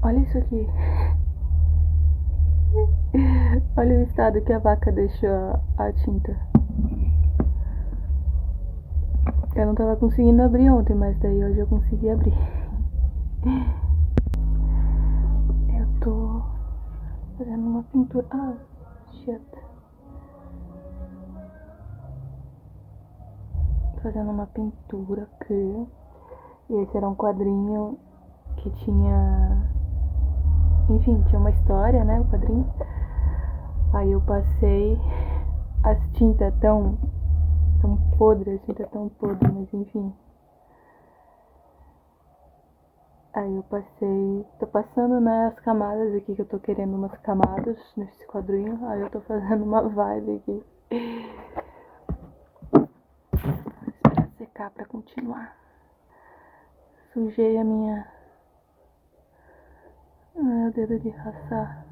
Olha isso aqui. Olha o estado que a vaca deixou a tinta. Eu não tava conseguindo abrir ontem, mas daí hoje eu consegui abrir. Eu tô fazendo uma pintura. Ah, shit. Tô fazendo uma pintura aqui. E esse era um quadrinho que tinha... Enfim, tinha uma história, né? O quadrinho. Aí eu passei as tintas tão podre, a tinta tão podre, mas enfim. Aí eu tô passando, né, as camadas aqui, que eu tô querendo umas camadas nesse quadrinho. Aí eu tô fazendo uma vibe aqui. Vou esperar secar pra continuar. Sujei a minha... o dedo de raçar.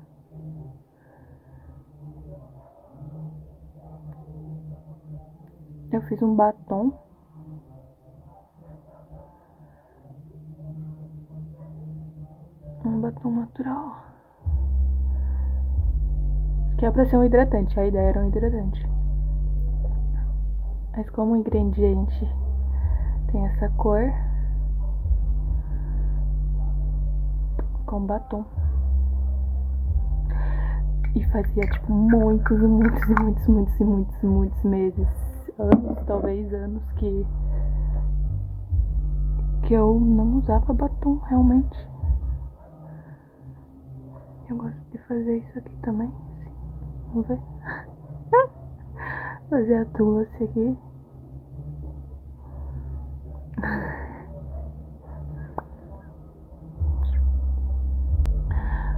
Eu fiz um batom. Um batom natural. Que é pra ser um hidratante. A ideia era um hidratante. Mas como o ingrediente tem essa cor, com batom. E fazia tipo muitos meses, anos, talvez anos que eu não usava batom realmente. Eu gosto de fazer isso aqui também. Vamos ver. Fazer a doce aqui.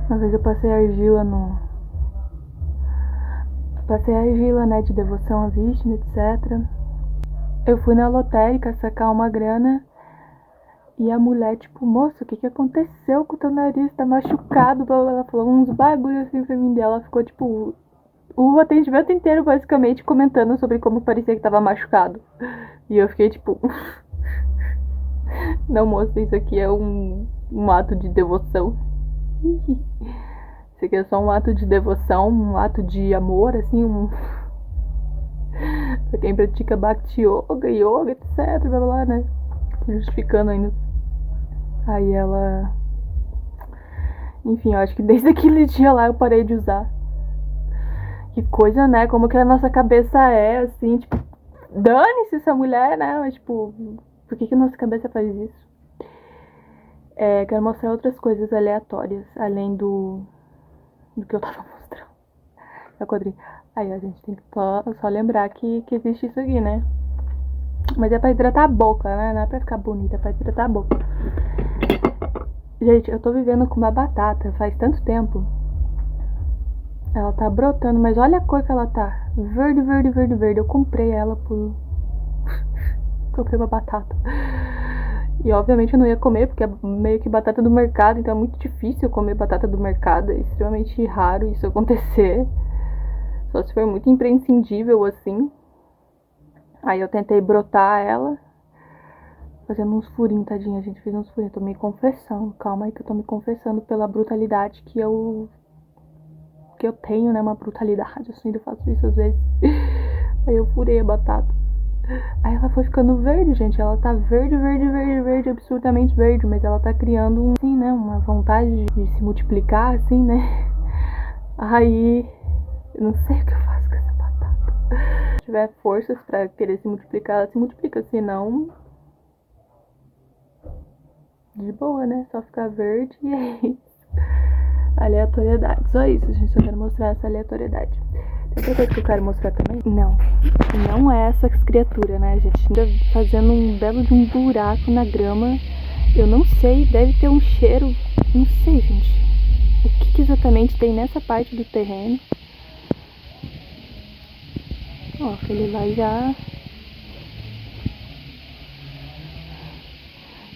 Uma vez eu passei argila né, de devoção a Vishnu, etc. Eu fui na lotérica sacar uma grana e a mulher, tipo, moça, o que aconteceu com o teu nariz? Tá machucado? Ela falou uns bagulhos assim pra mim dela. Ela ficou, tipo, o atendimento inteiro, basicamente, comentando sobre como parecia que tava machucado. E eu fiquei, tipo... Não, moça, isso aqui é um ato de devoção. Isso aqui é só um ato de devoção, um ato de amor, assim, pra quem pratica Bhakti Yoga, etc, blá blá, né? Justificando ainda. Aí ela... Enfim, eu acho que desde aquele dia lá eu parei de usar. Que coisa, né? Como que a nossa cabeça é, assim, tipo... Dane-se essa mulher, né? Mas, tipo... Por que a nossa cabeça faz isso? Quero mostrar outras coisas aleatórias, além do que eu tava mostrando. É quadrinho. Aí a gente tem que só lembrar que existe isso aqui, né? Mas é pra hidratar a boca, né? Não é pra ficar bonita, é pra hidratar a boca. Gente, eu tô vivendo com uma batata faz tanto tempo. Ela tá brotando, mas olha a cor que ela tá. Verde, verde, verde, verde. Eu comprei ela por... comprei uma batata. E obviamente eu não ia comer, porque é meio que batata do mercado, então é muito difícil comer batata do mercado. É extremamente raro isso acontecer. Só se for muito imprescindível assim. Aí eu tentei brotar ela, fazendo uns furinhos, tadinha, gente. Fiz uns furinhos, tô me confessando. Calma aí que eu tô me confessando pela brutalidade que eu tenho, né? Uma brutalidade, assim, eu faço isso às vezes. Aí eu furei a batata. Aí ela foi ficando verde, gente. Ela tá verde, verde, verde, verde, absurdamente verde. Mas ela tá criando, assim, né? Uma vontade de se multiplicar, assim, né? Aí... eu não sei o que eu faço com essa batata. Se tiver forças pra querer se multiplicar, ela se multiplica. Senão... de boa, né? Só ficar verde e é isso. Aleatoriedade. Só isso, gente. Só quero mostrar essa aleatoriedade. Tem outra coisa que eu quero mostrar também? Não é essa criatura, né, gente? Ainda fazendo um belo de um buraco na grama. Eu não sei, deve ter um cheiro. Não sei, gente. O que exatamente tem nessa parte do terreno. Ó, ele vai já...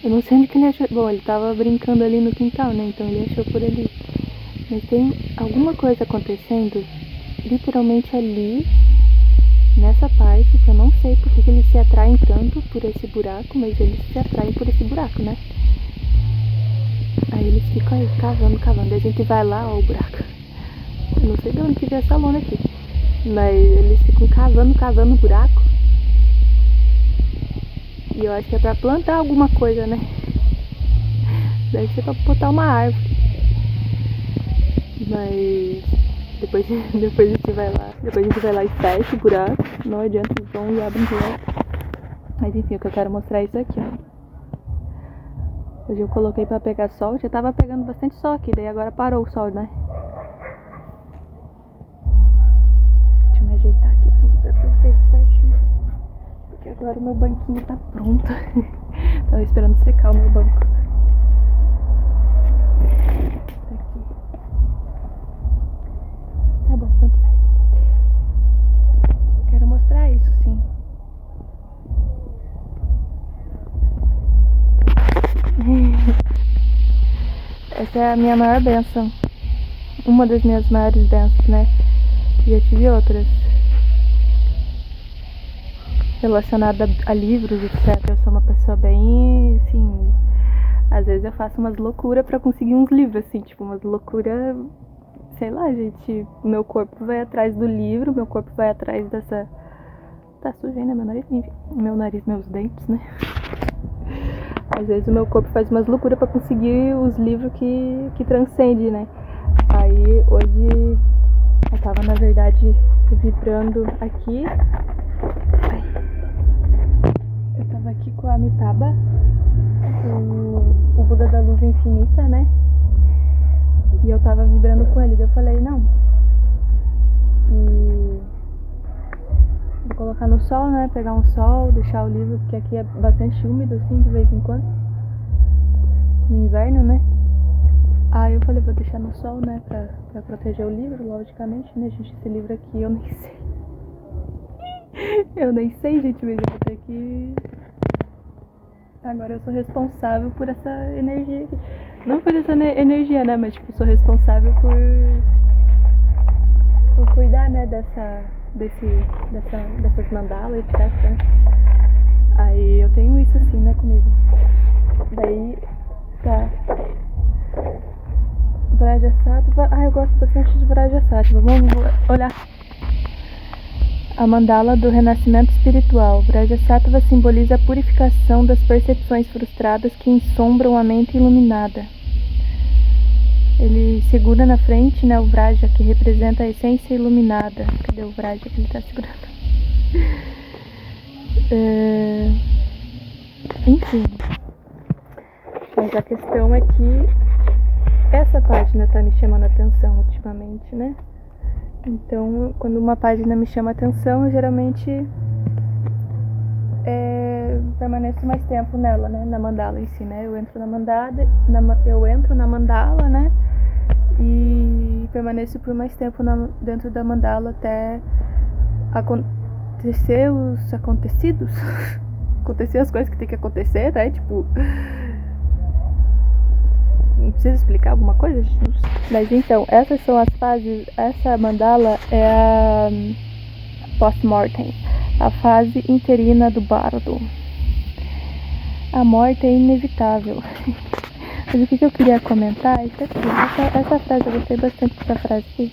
eu não sei onde que ele achou. Bom, ele tava brincando ali no quintal, né? Então ele achou por ali. Mas tem alguma coisa acontecendo literalmente ali, nessa parte, que eu não sei porque que eles se atraem tanto por esse buraco, mas eles se atraem por esse buraco, né? Aí eles ficam aí cavando. Daí a gente vai lá, ó, o buraco. Eu não sei de onde que veio essa lona aqui. Mas eles ficam cavando buraco. E eu acho que é pra plantar alguma coisa, né? Deve ser pra botar uma árvore. Mas depois a gente vai lá. Depois a gente vai lá e fecha o buraco. Não adianta, eles vão e abrem direto. Mas enfim, o que eu quero mostrar é isso aqui, ó. Hoje eu coloquei pra pegar sol. Já tava pegando bastante sol aqui. Daí agora parou o sol, né? Deixa eu me ajeitar aqui pra mostrar pra vocês pertinho. Porque agora o meu banquinho tá pronto. Tava esperando secar o meu banco. Aqui. Tá bom, tanto faz. Eu quero mostrar isso, sim. Essa é a minha maior bênção. Uma das minhas maiores bênçãos, né? Já tive outras relacionadas a livros, etc. Eu sou uma pessoa bem, assim, às vezes eu faço umas loucuras pra conseguir uns livros, assim, tipo, umas loucuras, sei lá, gente, meu corpo vai atrás do livro, meu corpo vai atrás dessa... Tá sujo ainda meu nariz? Enfim, meu nariz, meus dentes, né? Às vezes o meu corpo faz umas loucuras pra conseguir os livros que transcendem, né? Aí hoje eu tava, na verdade, vibrando aqui. Ai. Eu tava aqui com a Amitabha, o Buda da Luz Infinita, né? E eu tava vibrando com ele. Daí eu falei, não. E vou colocar no sol, né? Pegar um sol, deixar o livro, porque aqui é bastante úmido, assim, de vez em quando. No inverno, né? Aí eu falei, vou deixar no sol, né? Pra proteger o livro, logicamente, né, gente? Esse livro aqui eu nem sei. Eu nem sei, gente, mas eu vou ter que... Agora eu sou responsável por essa energia aqui. Não por essa energia, né? Mas, tipo, sou responsável por cuidar, né? Dessas mandalas, etc. Aí eu tenho isso assim, né, comigo. Daí, tá. Vrajasattva. Ah, eu gosto bastante de Vrajasattva. Vamos olhar. A mandala do renascimento espiritual. Vrajasattva simboliza a purificação das percepções frustradas que ensombram a mente iluminada. Ele segura na frente, né, o Vraja, que representa a essência iluminada. Cadê o Vraja que ele tá segurando? Enfim. Mas a questão é que essa página tá me chamando a atenção ultimamente, né? Então, quando uma página me chama a atenção, eu geralmente permaneço mais tempo nela, né? Na mandala em si, né? Eu entro na mandala, né? E permaneço por mais tempo dentro da mandala até acontecer os acontecidos. Acontecer as coisas que tem que acontecer, né? Tipo... Não precisa explicar alguma coisa? Mas então, essas são as fases. Essa mandala é a post-mortem, a fase interina do bardo. A morte é inevitável. Mas o que eu queria comentar é isso aqui. Essa frase, eu gostei bastante dessa frase aqui.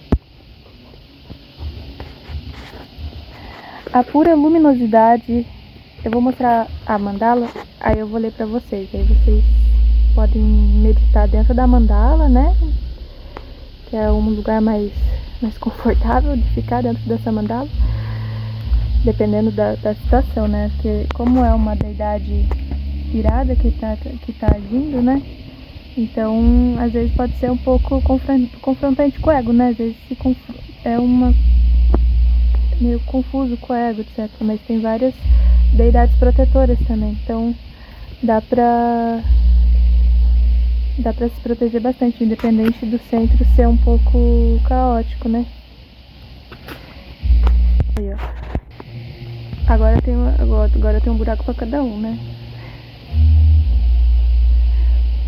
A pura luminosidade. Eu vou mostrar a mandala, aí eu vou ler pra vocês. Aí vocês podem meditar dentro da mandala, né? Que é um lugar mais confortável de ficar dentro dessa mandala. Dependendo da situação, né? Porque como é uma deidade irada que tá agindo, né? Então, às vezes pode ser um pouco confrontante com o ego, né? Às vezes meio confuso com o ego, etc. Mas tem várias deidades protetoras também. Então, dá pra se proteger bastante, independente do centro ser um pouco caótico, né? Aí, ó. Agora tem um buraco pra cada um, né?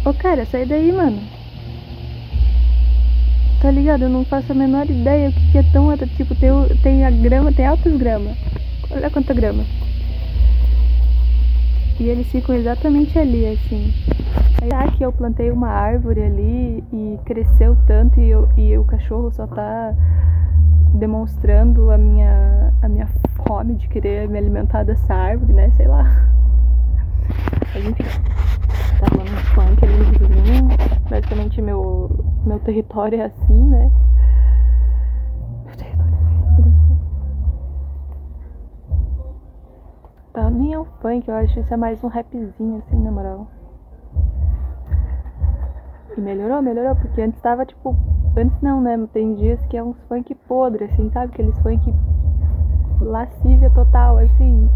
Ô, cara, sai daí, mano. Tá ligado? Eu não faço a menor ideia o que é tão... Tipo, tem a grama, tem altas gramas. Olha quanta grama. E eles ficam exatamente ali, assim. Será que eu plantei uma árvore ali e cresceu tanto e o cachorro só tá demonstrando a minha fome de querer me alimentar dessa árvore, né? Sei lá. Mas enfim, tá rolando um funk ali no vizinho. Basicamente meu território é assim, né? Meu território é assim. Tá, nem é um funk, eu acho. Isso é mais um rapzinho, assim, na moral. E melhorou, porque antes tava tipo. Antes não, né? Tem dias que é uns funk podre, assim, sabe? Aqueles funk lascívia total, assim.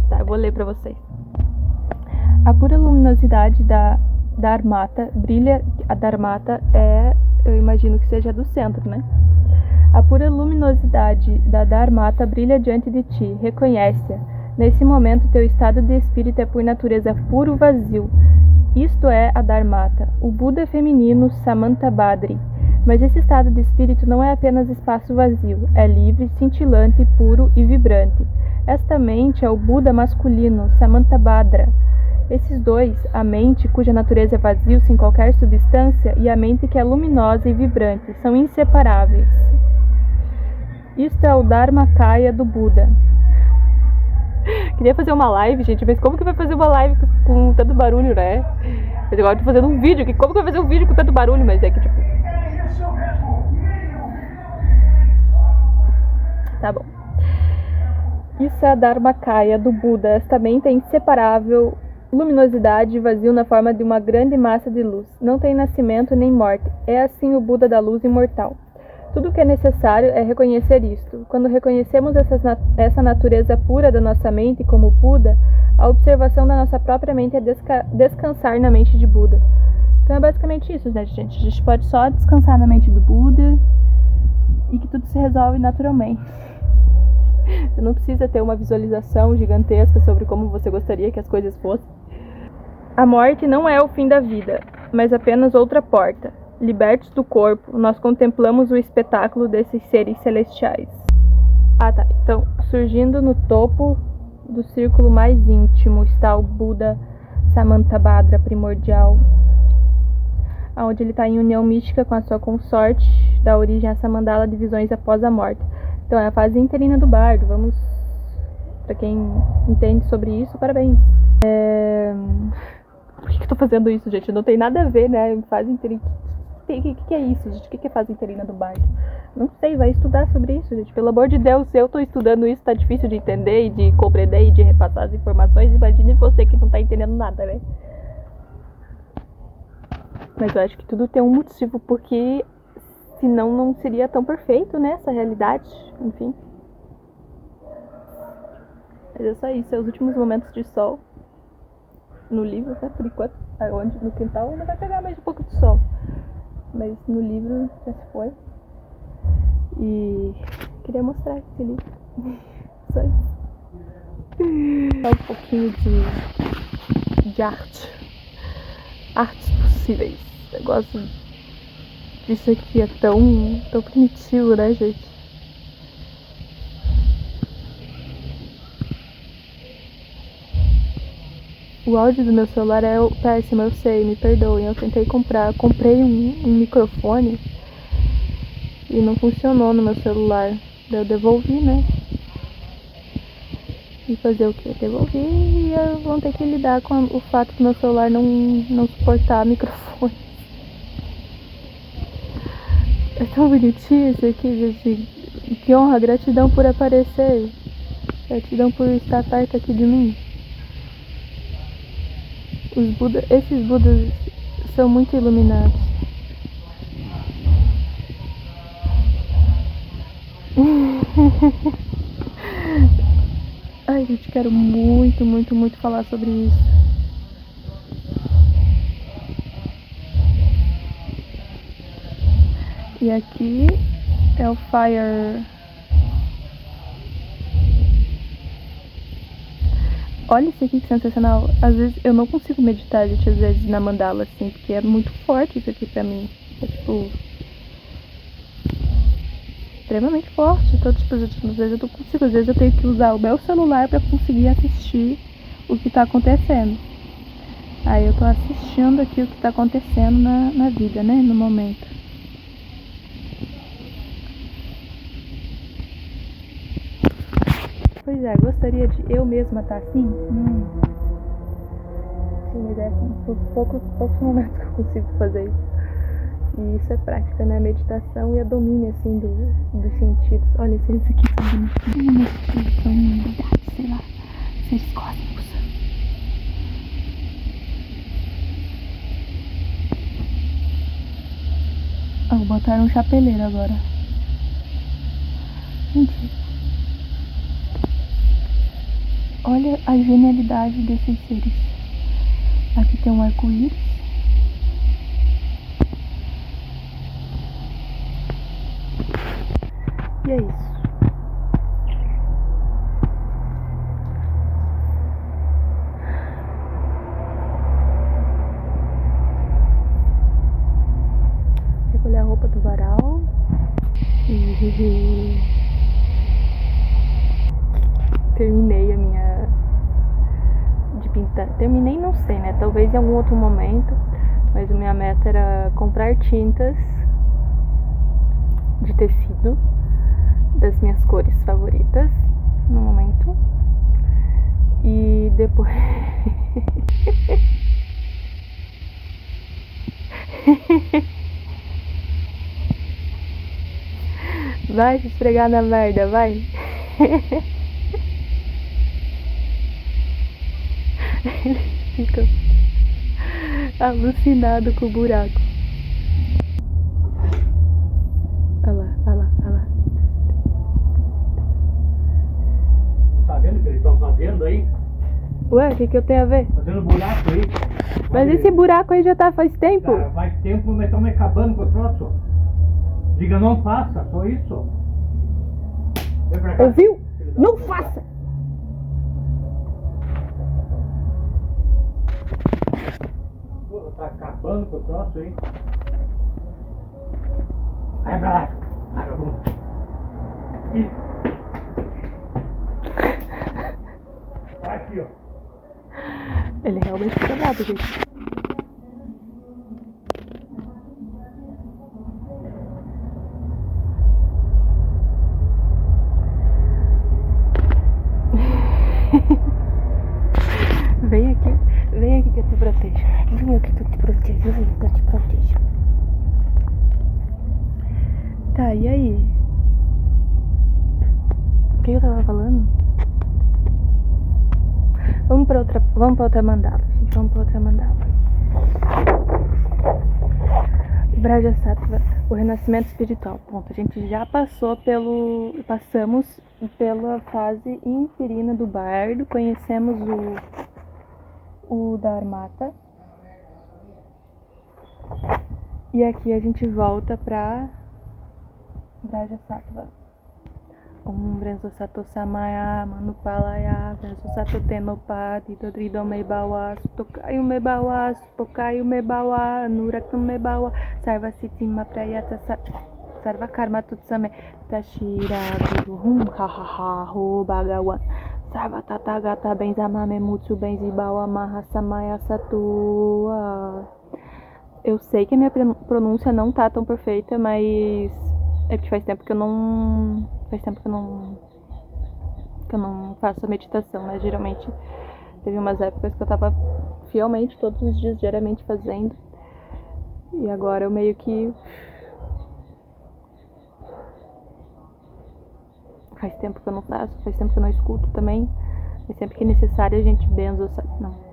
Tá, eu vou ler pra vocês. A pura luminosidade da Dharmata brilha. A Dharmata eu imagino que seja do centro, né? A pura luminosidade da Dharmata brilha diante de ti, reconhece-a. Nesse momento, teu estado de espírito é por natureza puro vazio. Isto é a Dharmata, o Buda feminino Samantabhadri. Mas esse estado de espírito não é apenas espaço vazio, é livre, cintilante, puro e vibrante. Esta mente é o Buda masculino, Samantabhadra. Esses dois, a mente cuja natureza é vazio sem qualquer substância e a mente que é luminosa e vibrante, são inseparáveis. Isto é o Dharmakaya do Buda. Queria fazer uma live, gente, mas como que vai fazer uma live com tanto barulho, né? Mas agora eu tô fazendo um vídeo aqui, como que vai fazer um vídeo com tanto barulho? Mas é que tipo... Tá bom. Isso é a Dharmakaya do Buda. Esta mente é inseparável, luminosidade e vazio na forma de uma grande massa de luz. Não tem nascimento nem morte. É assim o Buda da luz imortal. Tudo o que é necessário é reconhecer isto. Quando reconhecemos essa natureza pura da nossa mente como Buda, a observação da nossa própria mente é descansar na mente de Buda. Então é basicamente isso, né, gente? A gente pode só descansar na mente do Buda e que tudo se resolve naturalmente. Você não precisa ter uma visualização gigantesca sobre como você gostaria que as coisas fossem. A morte não é o fim da vida, mas apenas outra porta. Libertos do corpo, nós contemplamos o espetáculo desses seres celestiais. Ah, tá. Então, surgindo no topo do círculo mais íntimo está o Buda Samantabhadra primordial, onde ele está em união mística com a sua consorte, dá origem a essa mandala de visões após a morte. Então, é a fase interina do bardo. Vamos, para quem entende sobre isso, parabéns. Por que eu tô fazendo isso, gente? Não tem nada a ver, né? Fase interina. O que é isso, gente? O que é fase interina do bardo? Não sei, vai estudar sobre isso, gente. Pelo amor de Deus, se eu tô estudando isso, tá difícil de entender e de compreender e de repassar as informações. Imagine você que não tá entendendo nada, né? Mas eu acho que tudo tem um motivo, porque senão não seria tão perfeito, né? Essa realidade, enfim. Mas é só isso, é os últimos momentos de sol no livro, né? Por enquanto, onde no quintal ainda vai pegar mais um pouco de sol. Mas no livro já se foi. E queria mostrar esse livro. Só isso. Só um pouquinho de arte. Artes possíveis. Eu gosto disso aqui, é tão primitivo, né, gente? O áudio do meu celular é péssimo, eu sei, me perdoem. Eu comprei um microfone e não funcionou no meu celular. Daí eu devolvi, né? E fazer o quê? Devolvi e vão ter que lidar com o fato do meu celular não suportar microfone. É tão bonitinho isso aqui, gente. Que honra, gratidão por aparecer. Gratidão por estar perto aqui de mim. Esses Budas são muito iluminados. Ai, gente, quero muito, muito, muito falar sobre isso. E aqui é o Fire. Olha isso aqui que sensacional. Às vezes eu não consigo meditar, gente, às vezes na mandala, assim, porque é muito forte isso aqui pra mim. É tipo... extremamente forte. Então, tipo, às vezes eu não consigo. Às vezes eu tenho que usar o meu celular pra conseguir assistir o que tá acontecendo. Aí eu tô assistindo aqui o que tá acontecendo na vida, né? No momento. Pois é, gostaria de eu mesma estar assim? Sim, mas é assim, por poucos momentos que eu consigo fazer isso. E isso é prática, né? Meditação e a domínio, assim, dos sentidos. Olha, esses aqui são bonitinhos. São unidades, sei lá, seres cósmicos. Botaram um chapeleiro agora. Gente, olha a genialidade desses seres. Aqui tem um arco-íris. E é isso. Recolher a roupa do varal. E terminei a minha de pintar. Terminei, não sei, né? Talvez em algum outro momento. Mas a minha meta era comprar tintas de tecido das minhas cores favoritas no momento. E depois vai se esfregar na merda, vai. Ele fica alucinado com o buraco. Olha lá, olha lá, olha lá. Tá vendo o que eles estão fazendo aí? Ué, o que eu tenho a ver? Fazendo buraco aí. Mas esse buraco aí já tá faz tempo? Cara, faz tempo, mas estão me acabando com o troço. Diga, não faça, só isso. Vem pra cá. Ouviu? Não faça! Pô, tá acabando com o troço aí. Vai pra lá. Aqui, ó. Ele realmente fica bravo, gente. Vem aqui que eu te protejo. Vem aqui que eu te protejo, vem que eu te protejo. Tá, e aí? O que eu tava falando? Vamos pra outra mandala, gente. Vamos pra outra mandala. Brajasattva, o renascimento espiritual. Ponto. A gente já passamos pela fase inferina do bardo, conhecemos o Dharmata. E aqui a gente volta pra Brajasattva. Brenzo Sato Samaya, Manupalaya, Brenzo Sato Tenopati, Dodrido Mebawa, Sutokayu Mebawa, Supokayu Mebawa, Nurakam Mebawa, Sarva Sitima Prayata Sarva Karma Tutsame, Tashira Guru Hum Hahaha Ho Bhagawan, Sarva Tathagata Benzamame Mutsu Benzibawa Mahasamaya Satua. Eu sei que a minha pronúncia não tá tão perfeita, mas é porque faz tempo que eu não faço a meditação, né? Geralmente teve umas épocas que eu tava fielmente todos os dias, diariamente fazendo. E agora eu meio que faz tempo que eu não faço, faz tempo que eu não escuto também. E sempre que necessário a gente benzo, não.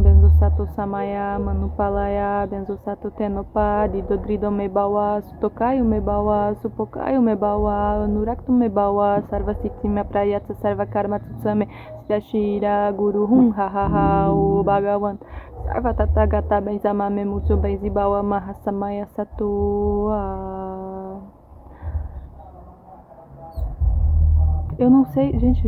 Benzo Sato Samaya, Manupalaya, Benzo Sato Tenopadi, Dodrido Mebawa, Sutokayu Mebawa, Supokayu Mebawa, Nuraktu Mebawa, Sarva Sitima Prayatsa Sarva Karma Tutsame, Siddhashira Guru Hum Hahaha O Bhagawan, Sarva Tathagata Benzamame Mutsu Benzibawa Mahasamaya Satua. Eu não sei, gente,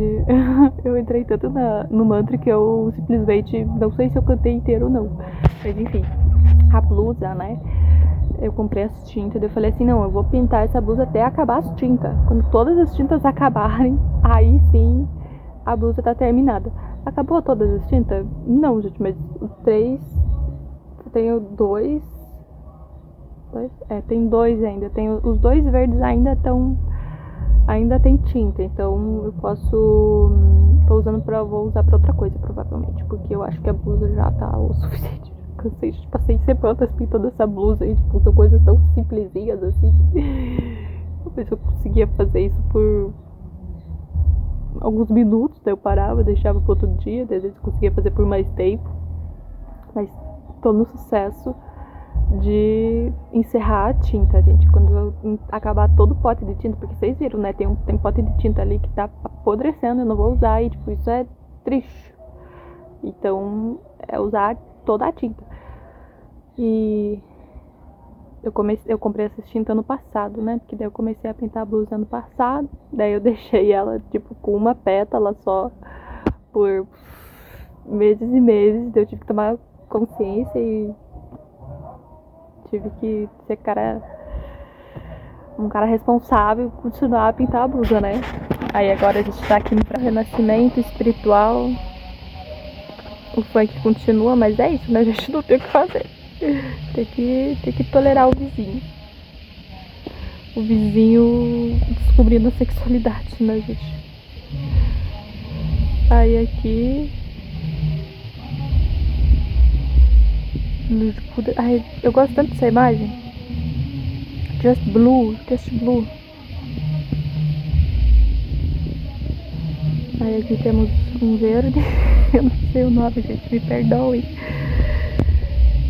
eu entrei tanto no mantra que eu simplesmente não sei se eu cantei inteiro ou não. Mas enfim, a blusa, né? eu comprei as tintas, eu falei assim, não, eu vou pintar essa blusa até acabar as tintas. Quando todas as tintas acabarem, aí sim a blusa tá terminada. Acabou todas as tintas? Não, gente, mas os 3, eu tenho 2, tem 2 ainda, tenho os 2 verdes ainda tem tinta, então eu vou usar pra outra coisa, provavelmente, porque eu acho que a blusa já tá o suficiente. Cansei, passei semanas pintando essa blusa e, tipo, são coisas tão simplesinhas assim. Talvez eu conseguia fazer isso por alguns minutos, daí eu parava, deixava pro outro dia, às vezes eu conseguia fazer por mais tempo. Mas tô no sucesso de encerrar a tinta, gente. Quando eu acabar todo o pote de tinta, porque vocês viram, né? Tem pote de tinta ali que tá apodrecendo, eu não vou usar e, tipo, isso é triste. Então, é usar toda a tinta. E eu comprei essa tinta ano passado, né? Porque daí eu comecei a pintar a blusa ano passado. Daí eu deixei ela, tipo, com uma pétala só por meses e meses. Daí eu tive que tomar consciência e tive que ser um cara responsável e continuar a pintar a blusa, né? Aí agora a gente tá aqui pra renascimento espiritual. O funk continua, mas é isso, né? A gente não tem o que fazer. Tem que tolerar o vizinho. O vizinho descobrindo a sexualidade, né, gente? Aí aqui... Ai, eu gosto tanto dessa imagem. Just blue. Aí aqui temos um verde. Eu não sei o nome, gente, me perdoem.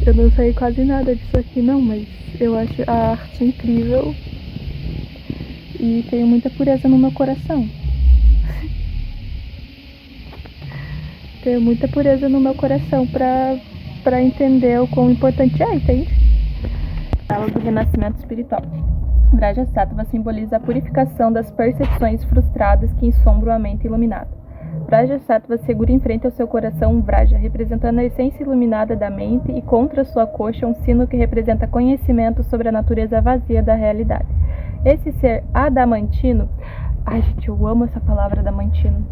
Eu não sei quase nada disso aqui não, mas eu acho a arte incrível. E tenho muita pureza no meu coração. Tenho muita pureza no meu coração pra entender o quão importante é, entende? Fala do renascimento espiritual. Vraja-sattva simboliza a purificação das percepções frustradas que ensombram a mente iluminada. Vraja-sattva segura em frente ao seu coração um Vraja, representando a essência iluminada da mente, e contra sua coxa um sino que representa conhecimento sobre a natureza vazia da realidade. Esse ser adamantino... Ai, gente, eu amo essa palavra adamantino.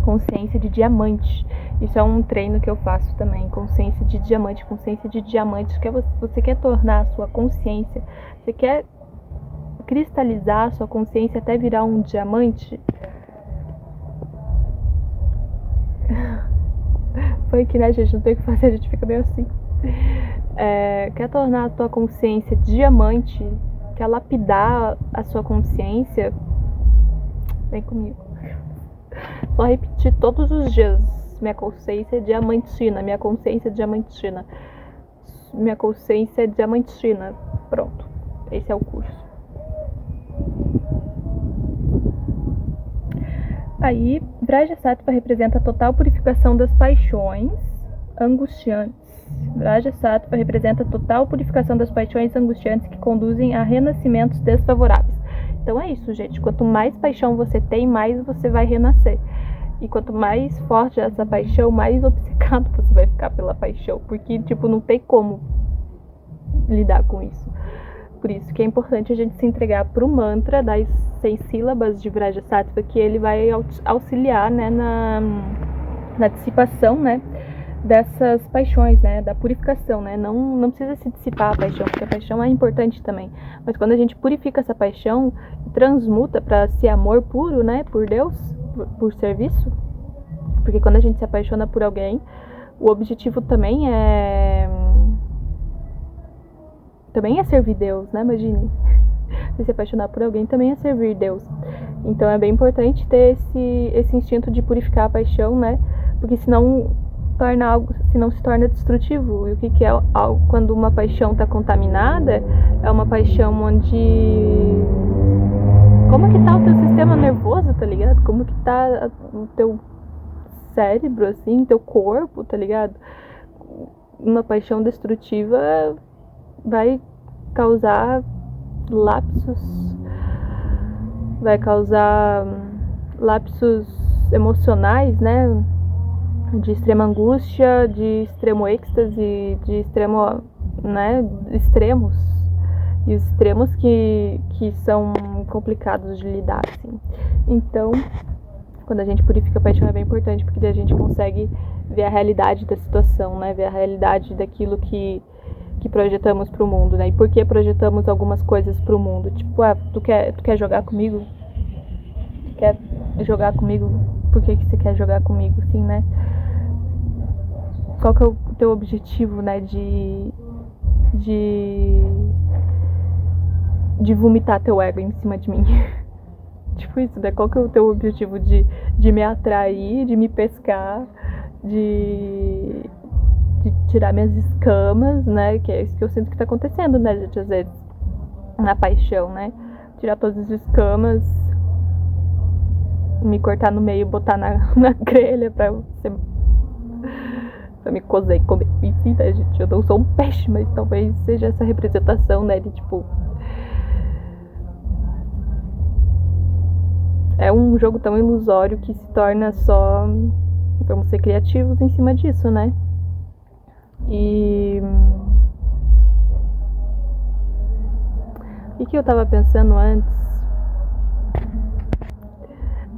Consciência de diamante. Isso é um treino que eu faço também. Consciência de diamante. Que você quer tornar a sua consciência, você quer cristalizar a sua consciência até virar um diamante. Foi que, né, gente, não tem o que fazer, a gente fica meio assim. Quer tornar a sua consciência diamante, quer lapidar a sua consciência, vem comigo. Só repetir todos os dias: minha consciência é diamantina, minha consciência é diamantina, minha consciência é diamantina. Pronto, esse é o curso. Aí, Vraja-sattva representa a total purificação das paixões angustiantes. Vraja-sattva representa a total purificação das paixões angustiantes que conduzem a renascimentos desfavoráveis. Então é isso, gente. Quanto mais paixão você tem, mais você vai renascer. E quanto mais forte é essa paixão, mais obcecado você vai ficar pela paixão. Porque, tipo, não tem como lidar com isso. Por isso que é importante a gente se entregar pro mantra das 6 sílabas de Vraja-sattva, que ele vai auxiliar, né, na dissipação, né, dessas paixões, né, da purificação, né. Não precisa se dissipar a paixão, porque a paixão é importante também. Mas quando a gente purifica essa paixão, transmuta para ser amor puro, né, por Deus, por serviço, porque quando a gente se apaixona por alguém, o objetivo também é servir Deus, né? Imagine, se apaixonar por alguém também é servir Deus. Então é bem importante ter esse instinto de purificar a paixão, né? Porque senão se torna destrutivo. E o que é quando uma paixão está contaminada? É uma paixão onde... Como que tá o teu sistema nervoso, tá ligado? Como que tá o teu cérebro, assim, teu corpo, tá ligado? Uma paixão destrutiva vai causar lapsos emocionais, né? De extrema angústia, de extremo êxtase, de extremo né, extremos. E os extremos que são complicados de lidar, assim. Então, quando a gente purifica a paixão é bem importante, porque a gente consegue ver a realidade da situação, né? Ver a realidade daquilo que projetamos pro mundo, né? E por que projetamos algumas coisas pro mundo. Tipo, tu quer jogar comigo? Tu quer jogar comigo? Por que você quer jogar comigo, assim, né? Qual que é o teu objetivo, né? De vomitar teu ego em cima de mim. Tipo isso, né? Qual que é o teu objetivo de me atrair, de me pescar, de tirar minhas escamas, né? Que é isso que eu sinto que tá acontecendo, né, gente? Às vezes, na paixão, né? Tirar todas as escamas, me cortar no meio, botar na grelha pra me cozer e comer. Enfim, né, gente? Eu não sou um peixe, mas talvez seja essa representação, né? De tipo. É um jogo tão ilusório que se torna só. Vamos ser criativos em cima disso, né? E. O que eu tava pensando antes?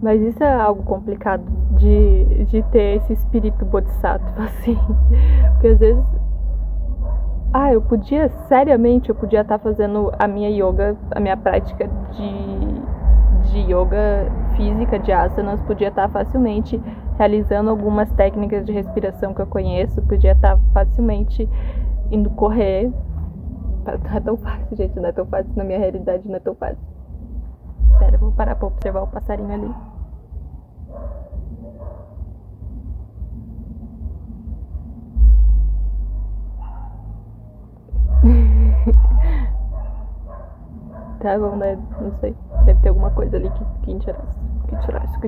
Mas isso é algo complicado de ter esse espírito bodhisattva, assim. Porque às vezes. Eu podia estar fazendo a minha yoga, a minha prática de yoga física, de asanas, podia estar facilmente realizando algumas técnicas de respiração que eu conheço, podia estar facilmente indo correr. Não é tão fácil, gente, não é tão fácil, na minha realidade não é tão fácil. Espera, eu vou parar pra observar o passarinho ali. Tá bom, né? Não sei. Deve ter alguma coisa ali que tirar isso. O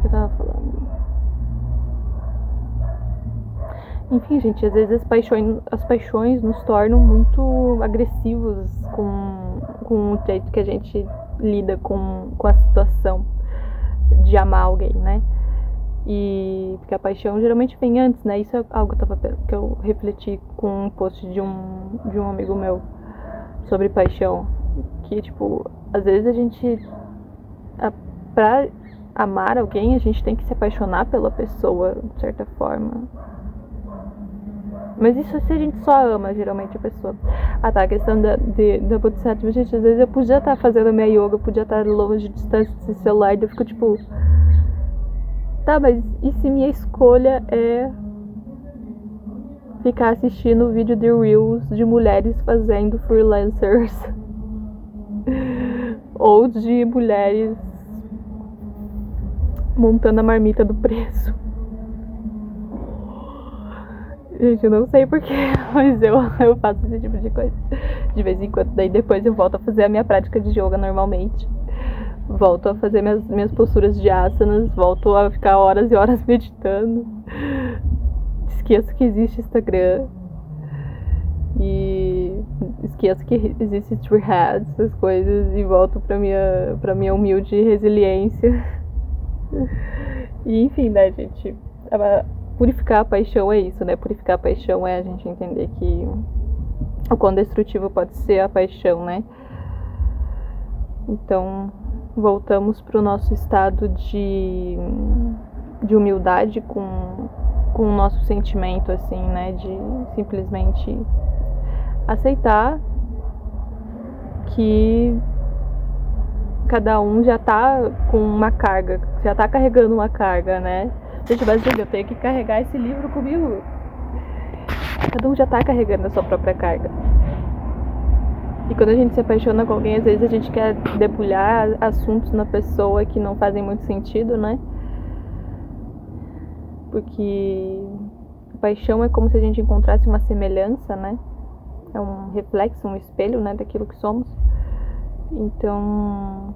que eu tava falando? Enfim, gente, às vezes as paixões nos tornam muito agressivos com o jeito que a gente lida com a situação de amar alguém, né? E porque a paixão geralmente vem antes, né? Isso é algo que eu refleti com um post de um amigo meu sobre paixão. Que, tipo, às vezes a gente, pra amar alguém, a gente tem que se apaixonar pela pessoa, de certa forma. Mas isso se a gente só ama, geralmente, a pessoa. A questão da Bodhisattva, gente, às vezes eu podia estar fazendo a minha yoga, eu podia estar longe de distância desse celular, e eu fico tipo... Tá, mas e se minha escolha é ficar assistindo vídeo de Reels de mulheres fazendo freelancers? Ou de mulheres montando a marmita do preço? Gente, eu não sei porquê, mas eu faço esse tipo de coisa de vez em quando. Daí depois eu volto a fazer a minha prática de yoga normalmente. Volto a fazer minhas posturas de asanas, volto a ficar horas e horas meditando. Esqueço que existe Instagram. E esqueço que existe Treehead, essas coisas, e volto pra minha humilde resiliência. E enfim, né, gente? Purificar a paixão é isso, né? Purificar a paixão é a gente entender que o quão destrutivo pode ser a paixão, né? Então, voltamos pro nosso estado de humildade com o nosso sentimento, assim, né? De simplesmente aceitar que cada um já tá com uma carga, já tá carregando uma carga, né? Gente, mas eu tenho que carregar esse livro comigo. Cada um já tá carregando a sua própria carga. E quando a gente se apaixona com alguém, às vezes a gente quer debulhar assuntos na pessoa que não fazem muito sentido, né? Porque a paixão é como se a gente encontrasse uma semelhança, né? É um reflexo, um espelho, né, daquilo que somos. Então...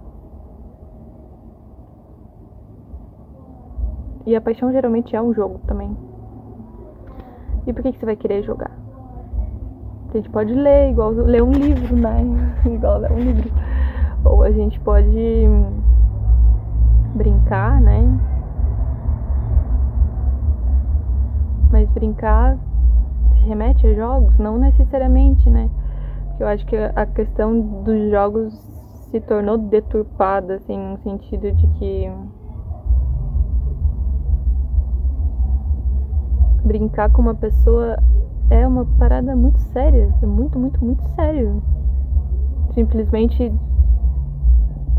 E a paixão geralmente é um jogo também. E por que você vai querer jogar? A gente pode ler, igual ler um livro, né? Igual ler um livro. Ou a gente pode brincar, né? Mas brincar se remete a jogos? Não necessariamente, né? Porque eu acho que a questão dos jogos se tornou deturpada, assim, no sentido de que brincar com uma pessoa é uma parada muito séria. É muito, muito, muito sério. Simplesmente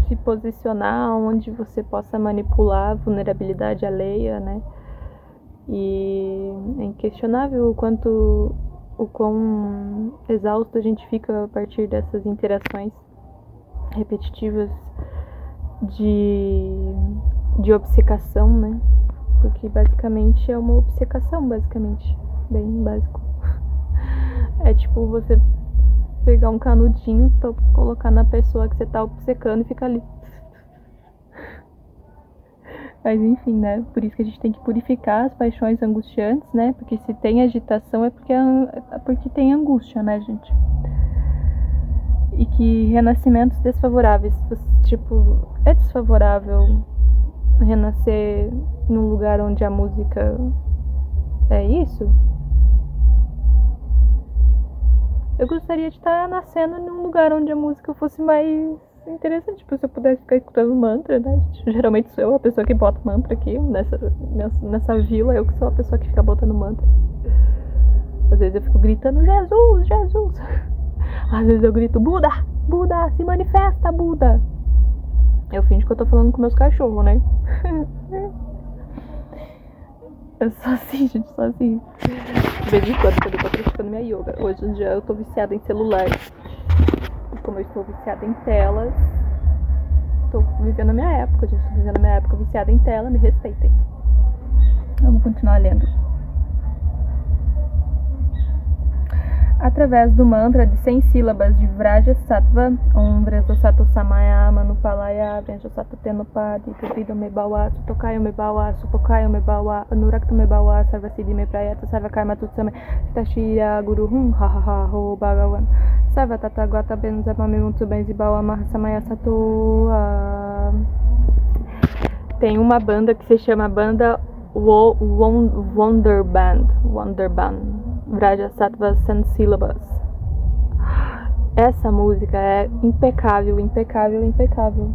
se posicionar onde você possa manipular a vulnerabilidade alheia, né? E é inquestionável o quão exausto a gente fica a partir dessas interações repetitivas de obcecação, né? Porque basicamente é uma obcecação, basicamente. Bem básico. É tipo você pegar um canudinho pra colocar na pessoa que você tá obcecando e ficar ali. Mas enfim, né? Por isso que a gente tem que purificar as paixões angustiantes, né? Porque se tem agitação é porque tem angústia, né, gente? E que renascimentos desfavoráveis, tipo, é desfavorável renascer num lugar onde a música é isso? Eu gostaria de estar nascendo num lugar onde a música fosse mais interessante, tipo, se eu pudesse ficar escutando mantra, né? Geralmente sou eu a pessoa que bota mantra aqui, nessa vila, eu que sou a pessoa que fica botando mantra. Às vezes eu fico gritando, Jesus, Jesus. Às vezes eu grito, Buda, Buda, se manifesta, Buda. Eu finjo que eu tô falando com meus cachorros, né? Eu sou assim, gente, sou assim. De vez em quando eu tô praticando minha yoga. Hoje em dia eu tô viciada em celular. E como eu estou viciada em telas, tô vivendo a minha época, gente. Tô vivendo a minha época viciada em tela, me respeitem. Vamos continuar lendo. Através do mantra de 100 sílabas de Vraja Sattva, Om Vreso Sato Samaya Manupalaya Vrejo Sato Tenopadi Tupido Me Bawa Sutokayo Me Bawa Supokayo Me Bawa Anurakto Me Bawa Sarvasiddhi Me Prayata Sarva Karma Tutsame Tashira Guru Hum Ha Ha Ha Ho Bhagavan Sarva Tatagata Benzamame Muntu Benzibawa Mahasamaya Sato. Tem uma banda que se chama Banda Wonder Band Vraja Sattva 100 sílabas. Essa música é impecável, impecável, impecável.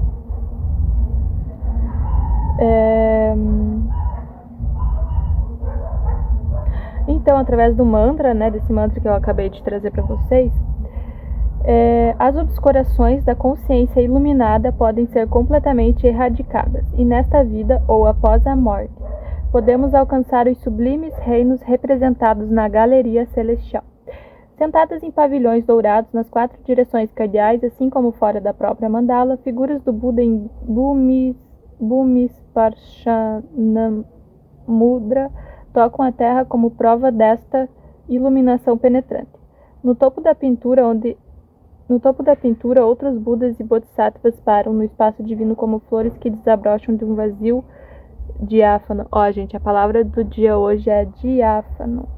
Então, através do mantra, né, desse mantra que eu acabei de trazer para vocês, as obscurações da consciência iluminada podem ser completamente erradicadas, e nesta vida ou após a morte podemos alcançar os sublimes reinos representados na galeria celestial. Sentadas em pavilhões dourados nas 4 direções cardeais, assim como fora da própria mandala, figuras do Buda em Bhumisparshanamudra tocam a terra como prova desta iluminação penetrante. No topo da pintura, outros Budas e Bodhisattvas param no espaço divino como flores que desabrocham de um vazio diáfano. Gente, a palavra do dia hoje é diáfano.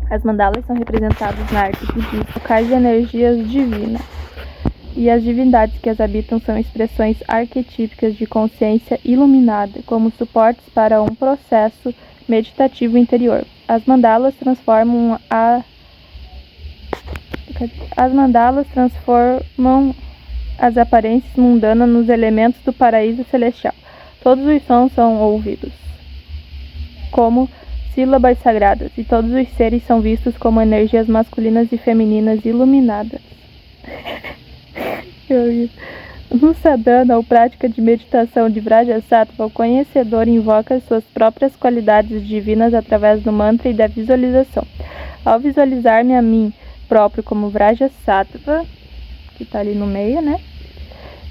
As mandalas são representadas na arte budista locais de energias divinas, e as divindades que as habitam são expressões arquetípicas de consciência iluminada, como suportes para um processo meditativo interior. As mandalas transformam as aparências mundanas nos elementos do paraíso celestial. Todos os sons são ouvidos como sílabas sagradas, e todos os seres são vistos como energias masculinas e femininas iluminadas. No sadhana, ou prática de meditação de Vraja Sattva, o conhecedor invoca suas próprias qualidades divinas através do mantra e da visualização. Ao visualizar-me a mim próprio como Vraja Sattva, que está ali no meio, né?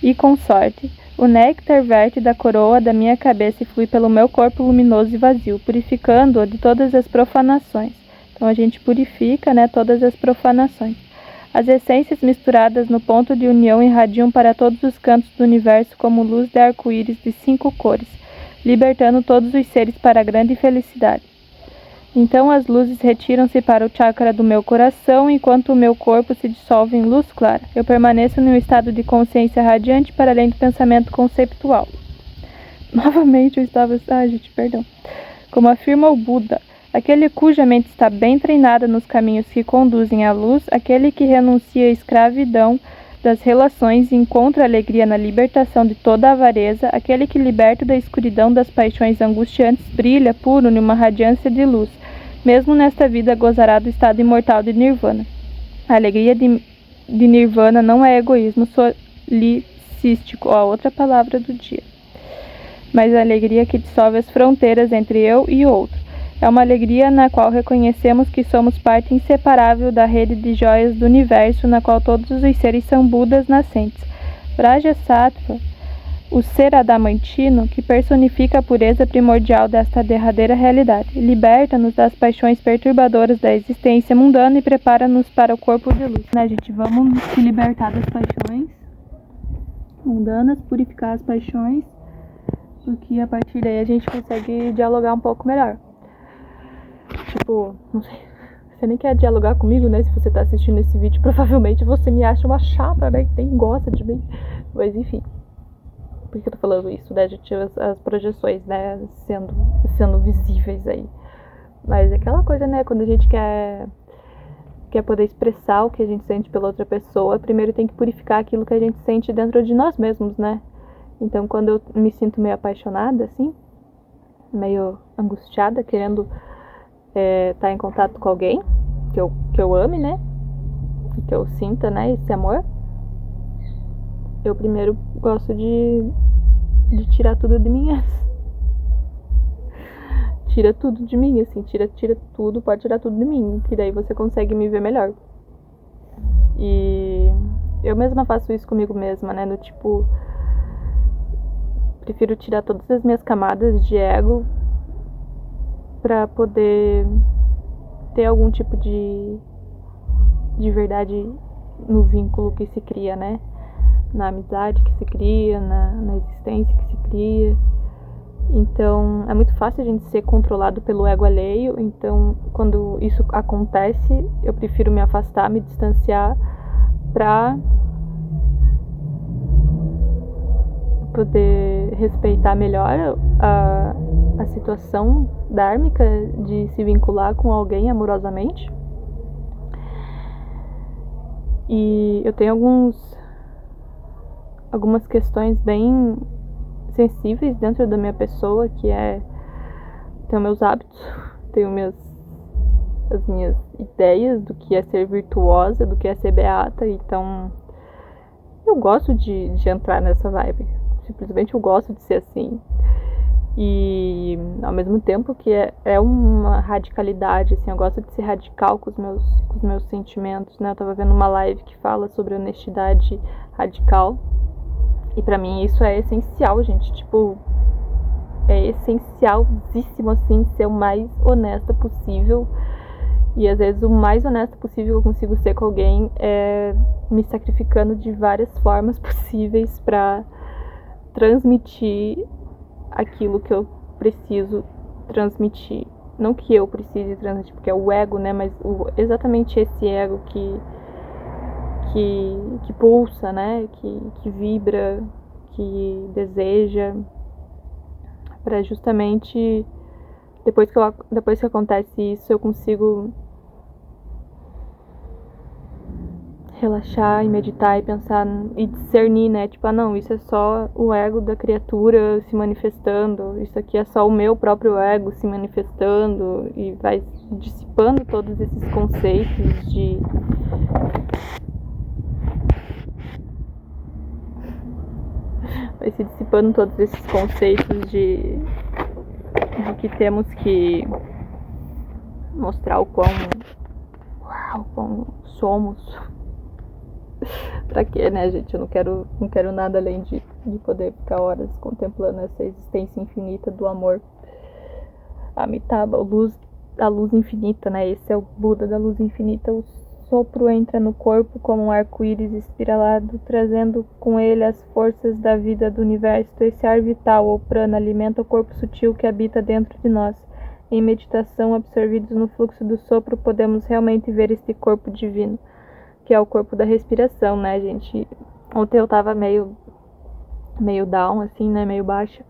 E consorte, o néctar verte da coroa da minha cabeça e flui pelo meu corpo luminoso e vazio, purificando-o de todas as profanações. Então a gente purifica, né, todas as profanações. As essências misturadas no ponto de união irradiam para todos os cantos do universo como luz de arco-íris de 5 cores, libertando todos os seres para a grande felicidade. Então as luzes retiram-se para o chakra do meu coração, enquanto o meu corpo se dissolve em luz clara. Eu permaneço em um estado de consciência radiante para além do pensamento conceptual. Novamente eu estava... gente, perdão. Como afirma o Buda, aquele cuja mente está bem treinada nos caminhos que conduzem à luz, aquele que renuncia à escravidão das relações e encontra alegria na libertação de toda a avareza, aquele que, liberto da escuridão das paixões angustiantes, brilha puro numa radiância de luz. Mesmo nesta vida gozará do estado imortal de Nirvana. A alegria de Nirvana não é egoísmo solicístico, a outra palavra do dia, mas a alegria que dissolve as fronteiras entre eu e outro. É uma alegria na qual reconhecemos que somos parte inseparável da rede de joias do universo, na qual todos os seres são Budas nascentes. Brajasattva, o ser adamantino, que personifica a pureza primordial desta derradeira realidade, liberta-nos das paixões perturbadoras da existência mundana e prepara-nos para o corpo de luz. Né, gente? Vamos se libertar das paixões mundanas, purificar as paixões, porque a partir daí a gente consegue dialogar um pouco melhor. Tipo, não sei, você nem quer dialogar comigo, né? Se você tá assistindo esse vídeo, provavelmente você me acha uma chata, né? Que nem gosta de mim. Mas enfim, por que eu tô falando isso, né? A gente tinha as projeções, né? Sendo visíveis aí. Mas é aquela coisa, né? Quando a gente quer poder expressar o que a gente sente pela outra pessoa, primeiro tem que purificar aquilo que a gente sente dentro de nós mesmos, né? Então, quando eu me sinto meio apaixonada, assim, meio angustiada, querendo tá em contato com alguém que eu ame, né? Que eu sinta, né? Esse amor. Eu primeiro gosto de tirar tudo de mim antes. Tira tudo de mim, assim. Tira tudo, pode tirar tudo de mim. Que daí você consegue me ver melhor. E eu mesma faço isso comigo mesma, né? No tipo, prefiro tirar todas as minhas camadas de ego pra poder ter algum tipo de verdade no vínculo que se cria, né? Na amizade que se cria, na existência que se cria. Então, é muito fácil a gente ser controlado pelo ego alheio. Então, quando isso acontece, eu prefiro me afastar, me distanciar pra poder respeitar melhor a situação dármica de se vincular com alguém amorosamente. E eu tenho algumas questões bem sensíveis dentro da minha pessoa, que tenho meus hábitos, tenho as minhas ideias do que é ser virtuosa, do que é ser beata. Então eu gosto de entrar nessa vibe. Simplesmente eu gosto de ser assim. E ao mesmo tempo que é uma radicalidade, assim, eu gosto de ser radical com os meus sentimentos, né? Eu tava vendo uma live que fala sobre honestidade radical. E pra mim isso é essencial, gente. Tipo, é essencialíssimo, assim, ser o mais honesta possível. E às vezes o mais honesto possível que eu consigo ser com alguém é me sacrificando de várias formas possíveis pra transmitir aquilo que eu preciso transmitir. Não que eu precise transmitir, porque é o ego, né? Mas exatamente esse ego que pulsa, né? Que vibra, que deseja, para justamente depois que acontece isso, eu consigo relaxar e meditar e pensar e discernir, né? Tipo, não, isso é só o ego da criatura se manifestando, isso aqui é só o meu próprio ego se manifestando, e vai dissipando todos esses conceitos de que temos que mostrar o quão somos. Pra quê, né, gente? Eu não quero nada além de poder ficar horas contemplando essa existência infinita do amor. Amitabha, a luz infinita, né? Esse é o Buda da luz infinita. O sopro entra no corpo como um arco-íris espiralado, trazendo com ele as forças da vida do universo. Esse ar vital, ou prana, alimenta o corpo sutil que habita dentro de nós. Em meditação, absorvidos no fluxo do sopro, podemos realmente ver este corpo divino, que é o corpo da respiração, né, gente? Ontem eu tava meio down, assim, né, meio baixa.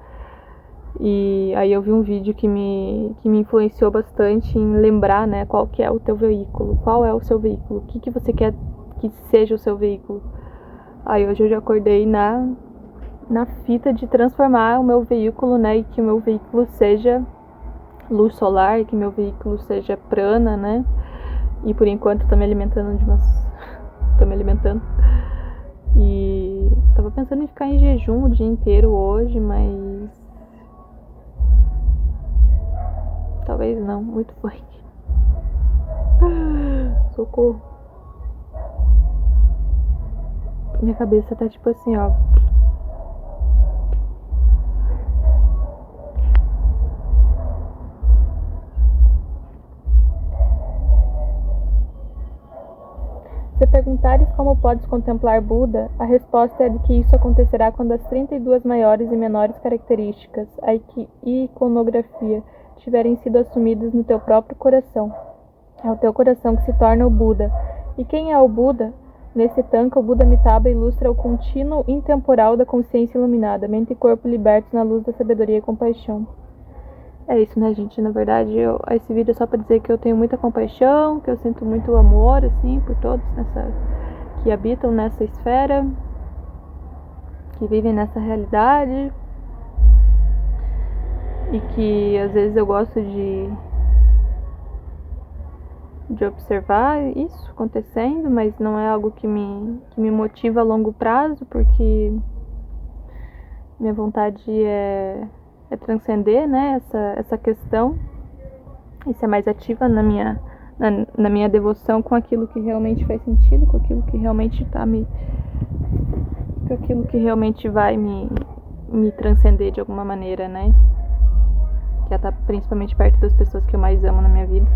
E aí eu vi um vídeo que me influenciou bastante em lembrar, né, qual que é o teu veículo, qual é o seu veículo, o que você quer que seja o seu veículo. Aí hoje eu já acordei na fita de transformar o meu veículo, né, e que o meu veículo seja luz solar, e que o meu veículo seja prana, né, e por enquanto tô me alimentando e tava pensando em ficar em jejum o dia inteiro hoje, mas talvez não, muito fome. Socorro. Minha cabeça tá tipo assim, ó. Se perguntares como podes contemplar Buda, a resposta é de que isso acontecerá quando as 32 maiores e menores características, a iconografia, tiverem sido assumidas no teu próprio coração. É o teu coração que se torna o Buda. E quem é o Buda? Nesse tanka, o Buda Amitabha ilustra o contínuo intemporal da consciência iluminada, mente e corpo libertos na luz da sabedoria e compaixão. É isso, né, gente? Na verdade, esse vídeo é só pra dizer que eu tenho muita compaixão, que eu sinto muito amor, assim, por todos que habitam nessa esfera, que vivem nessa realidade, e que às vezes eu gosto de observar isso acontecendo, mas não é algo que me motiva a longo prazo, porque minha vontade é transcender, né, essa questão e ser mais ativa na minha devoção com aquilo que realmente faz sentido, com aquilo que realmente com aquilo que realmente vai me transcender de alguma maneira, né, que é estar principalmente perto das pessoas que eu mais amo na minha vida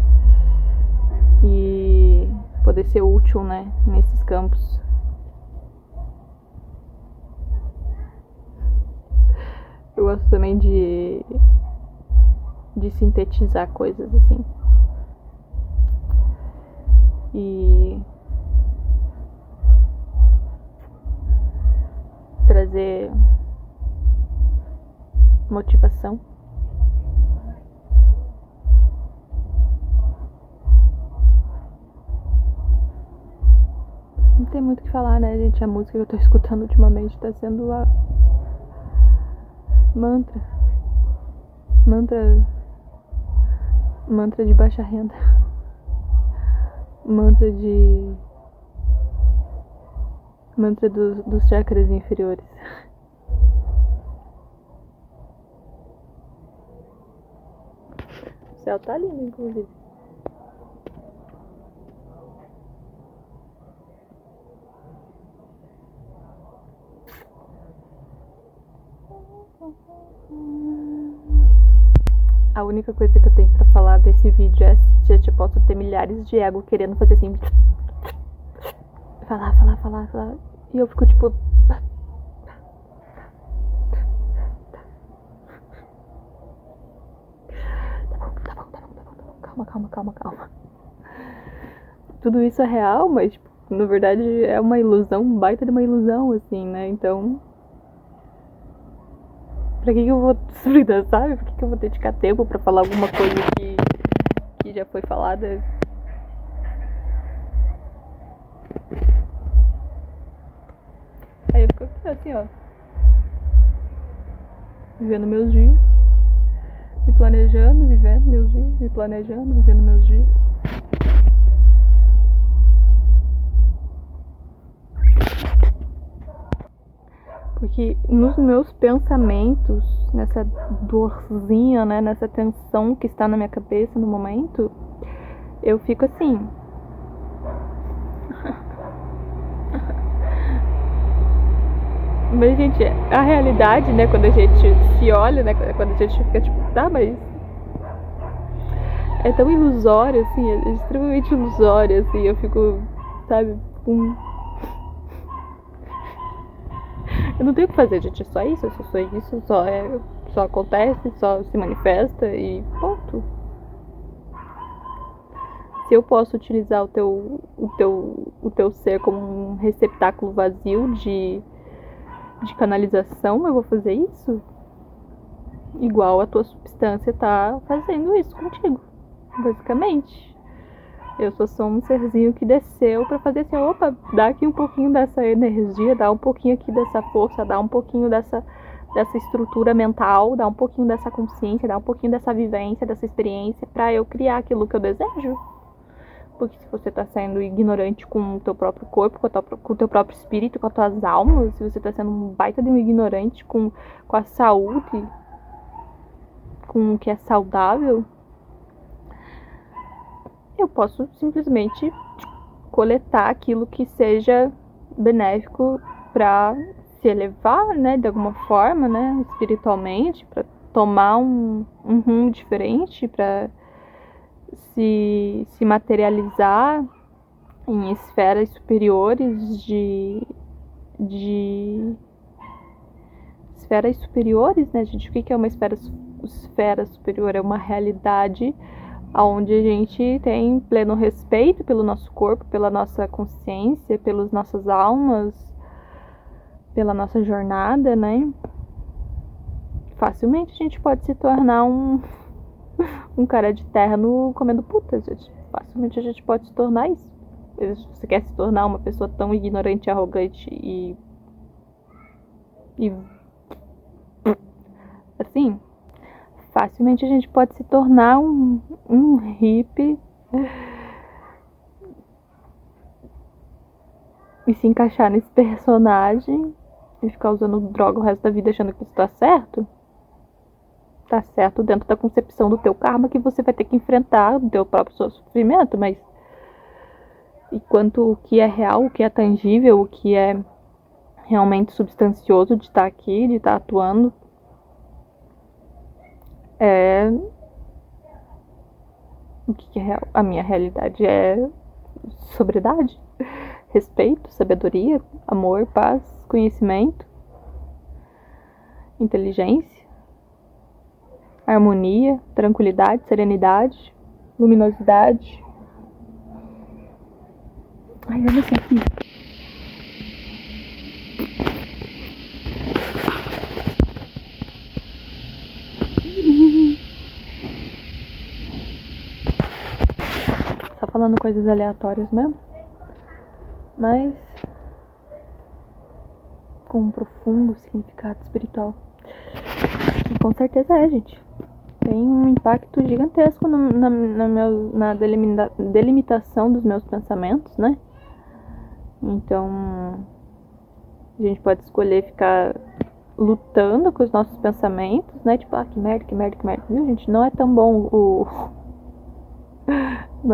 e poder ser útil, né, nesses campos. Eu gosto também de sintetizar coisas assim. E trazer motivação. Não tem muito o que falar, né, gente? A música que eu tô escutando ultimamente tá sendo a mantra de baixa renda, mantra dos chakras inferiores. O céu tá lindo, inclusive. A única coisa que eu tenho pra falar desse vídeo é que eu posso ter milhares de ego querendo fazer assim, falar, e eu fico tipo, tá bom, calma. Tudo isso é real, mas tipo, na verdade é uma ilusão, um baita de uma ilusão, assim, né? Então, pra que eu vou destruir, sabe? Por que eu vou dedicar tempo pra falar alguma coisa que já foi falada? Aí eu fico assim, ó, vivendo meus dias, me planejando, vivendo meus dias, me planejando, vivendo meus dias. Porque nos meus pensamentos, nessa dorzinha, né, nessa tensão que está na minha cabeça no momento, eu fico assim. Mas, gente, a realidade, né, quando a gente se olha, né, quando a gente fica tipo, tá, mas é tão ilusório, assim, é extremamente ilusório, assim, eu fico, sabe, eu não tenho o que fazer, gente, é só isso, só acontece, só se manifesta e ponto. Se eu posso utilizar o teu ser como um receptáculo vazio de canalização, eu vou fazer isso? igual a tua substância tá fazendo isso contigo, basicamente. Eu só sou um serzinho que desceu pra fazer assim, opa, dá aqui um pouquinho dessa energia, dá um pouquinho aqui dessa força, dá um pouquinho dessa estrutura mental, dá um pouquinho dessa consciência, dá um pouquinho dessa vivência, dessa experiência, pra eu criar aquilo que eu desejo. Porque se você tá sendo ignorante com o teu próprio corpo, com o teu próprio espírito, com as tuas almas, se você tá sendo um baita de um ignorante com a saúde, com o que é saudável, eu posso simplesmente coletar aquilo que seja benéfico para se elevar, né, de alguma forma, né, espiritualmente, para tomar um rumo diferente, para se materializar em esferas superiores de esferas superiores, né, gente? O que é uma esfera superior? É uma realidade onde a gente tem pleno respeito pelo nosso corpo, pela nossa consciência, pelas nossas almas, pela nossa jornada, né? Facilmente a gente pode se tornar um cara de terra no comendo putas, gente. Facilmente a gente pode se tornar isso. Se você quer se tornar uma pessoa tão ignorante, arrogante e assim, facilmente a gente pode se tornar um hippie e se encaixar nesse personagem e ficar usando droga o resto da vida achando que isso tá certo. Tá certo dentro da concepção do teu karma que você vai ter que enfrentar do teu próprio sofrimento, mas enquanto o que é real, o que é tangível, o que é realmente substancioso de estar aqui, de estar atuando, é o que é real. A minha realidade é sobriedade, respeito, sabedoria, amor, paz, conhecimento, inteligência, harmonia, tranquilidade, serenidade, luminosidade. Ai, olha isso aqui. Tá falando coisas aleatórias mesmo, mas com um profundo significado espiritual. E com certeza é, gente. Tem um impacto gigantesco na delimitação dos meus pensamentos, né? Então, a gente pode escolher ficar lutando com os nossos pensamentos, né? Tipo, que merda, que merda, que merda. Viu, gente? Não é tão bom o...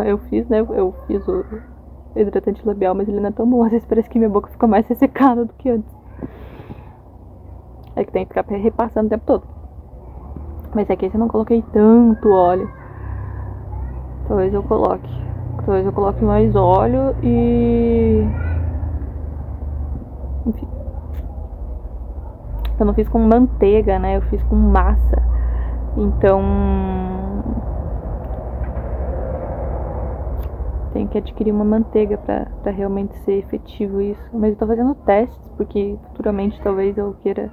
Eu fiz, né? Eu fiz o hidratante labial, mas ele não é tão bom. Às vezes parece que minha boca fica mais ressecada do que antes. É que tem que ficar repassando o tempo todo. Mas aqui eu não coloquei tanto óleo. Talvez eu coloque mais óleo e... Enfim. Eu não fiz com manteiga, né? Eu fiz com massa. Então... tenho que adquirir uma manteiga pra realmente ser efetivo isso. Mas eu tô fazendo testes, porque futuramente talvez eu queira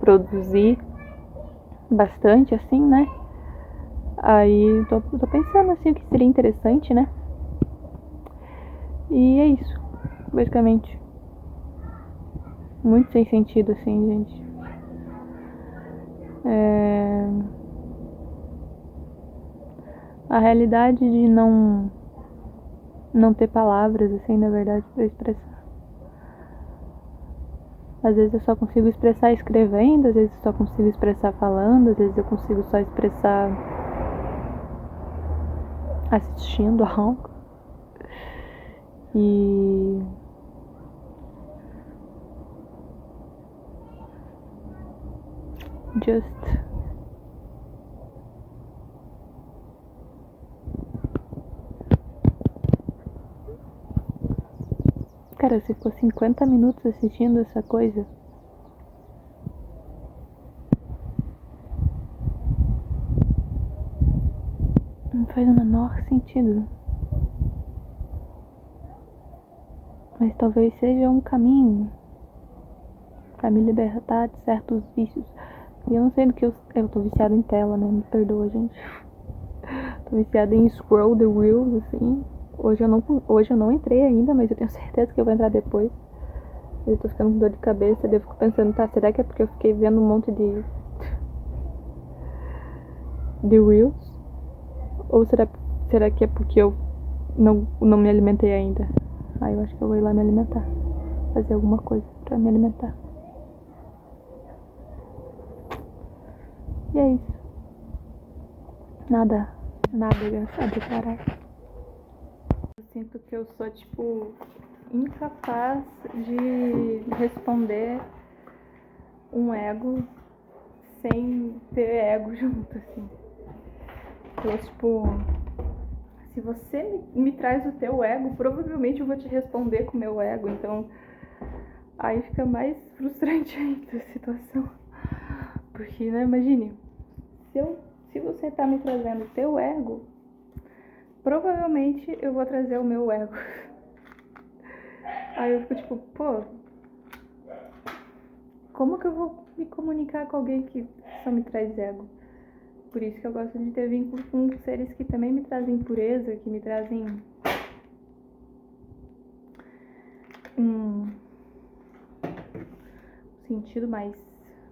produzir bastante, assim, né? Aí tô pensando, assim, o que seria interessante, né? E é isso, basicamente. Muito sem sentido, assim, gente. A realidade de não ter palavras, assim, na verdade, pra expressar. Às vezes eu só consigo expressar escrevendo, às vezes eu só consigo expressar falando, às vezes eu consigo só expressar assistindo algo. E... just... Cara, você ficou 50 minutos assistindo essa coisa? Não faz o menor sentido. Mas talvez seja um caminho pra me libertar de certos vícios. E eu não sei do que eu tô viciada em tela, né? Me perdoa, gente. Tô viciada em scroll the reels, assim. Hoje eu não entrei ainda, mas eu tenho certeza que eu vou entrar depois. Eu tô ficando com dor de cabeça, daí eu fico pensando, tá, será que é porque eu fiquei vendo um monte de reels? Ou será que é porque eu não me alimentei ainda? Aí eu acho que eu vou ir lá me alimentar. Fazer alguma coisa pra me alimentar. E é isso. Nada a declarar. Eu sinto que eu sou, tipo, incapaz de responder um ego sem ter ego junto, assim. Eu, tipo, se você me traz o teu ego, provavelmente eu vou te responder com o meu ego. Então, aí fica mais frustrante ainda a situação. Porque, né, imagine, se você tá me trazendo o teu ego, provavelmente eu vou trazer o meu ego. Aí eu fico tipo, pô, como que eu vou me comunicar com alguém que só me traz ego? Por isso que eu gosto de ter vínculo com seres que também me trazem pureza, que me trazem um sentido mais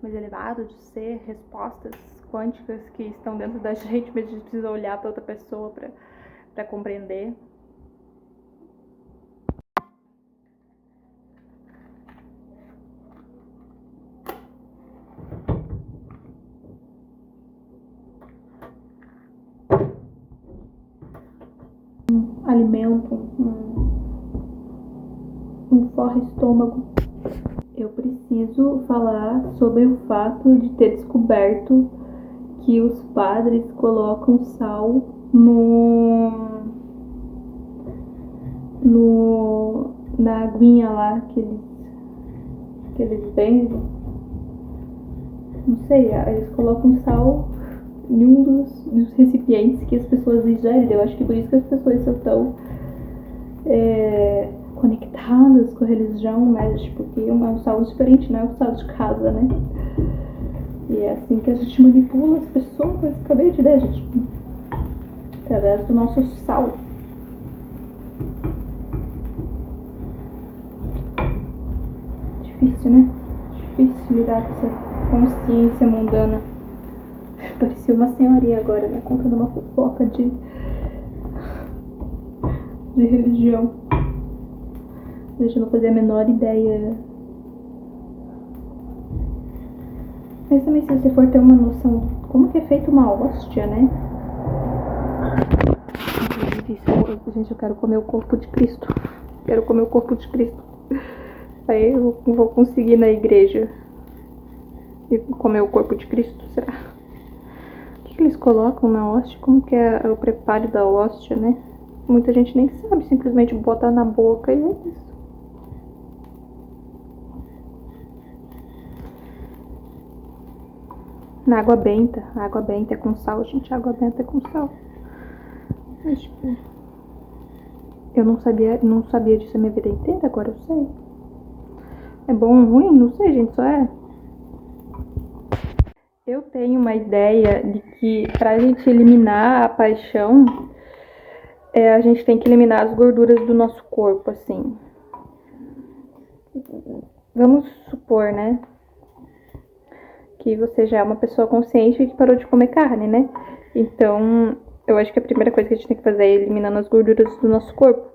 elevado de ser, respostas quânticas que estão dentro da gente, mas a gente precisa olhar para outra pessoa para compreender. Alimento, um forra-estômago. Eu preciso falar sobre o fato de ter descoberto que os padres colocam sal na aguinha lá que eles benzem. Não sei, eles colocam sal em um dos recipientes que as pessoas ingerem. Eu acho que por isso que as pessoas são tão conectadas com a religião, mas porque é um sal diferente, não é o sal de casa, né? E é assim que a gente manipula as pessoas. Acabei de ver, gente, através do nosso sal. Difícil, né? Difícil lidar com essa consciência mundana. Parecia uma senhorinha agora, né? Contando uma fofoca de religião. A gente não fazia a menor ideia. Mas também, se você for ter uma noção de como que é feita uma hóstia, né? Gente, eu quero comer o corpo de Cristo. Quero comer o corpo de Cristo. Aí eu vou conseguir ir na igreja e comer o corpo de Cristo, será? O que eles colocam na hóstia? Como que é o preparo da hóstia, né? Muita gente nem sabe, simplesmente bota na boca e é isso. Na água benta. A água benta é com sal, gente. A água benta é com sal. Mas, tipo, eu não sabia disso a minha vida inteira, agora eu sei. É bom ou ruim? Não sei, gente, só é. Eu tenho uma ideia de que pra gente eliminar a paixão, a gente tem que eliminar as gorduras do nosso corpo, assim. Vamos supor, né? Que você já é uma pessoa consciente e que parou de comer carne, né? Então, eu acho que a primeira coisa que a gente tem que fazer é eliminando as gorduras do nosso corpo.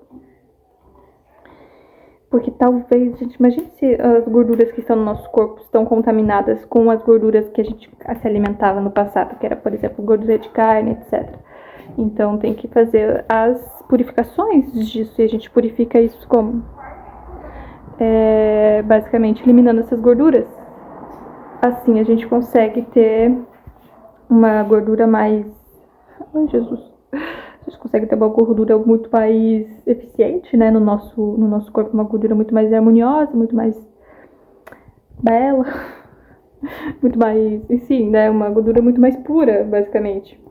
Porque talvez, gente, imagine se as gorduras que estão no nosso corpo estão contaminadas com as gorduras que a gente se alimentava no passado, que era, por exemplo, gordura de carne, etc. Então tem que fazer as purificações disso, e a gente purifica isso como? Basicamente eliminando essas gorduras. Assim a gente consegue ter uma gordura mais... Ai, Jesus... A gente consegue ter uma gordura muito mais eficiente, né, no nosso corpo, uma gordura muito mais harmoniosa, muito mais bela, muito mais, enfim, né, uma gordura muito mais pura, basicamente.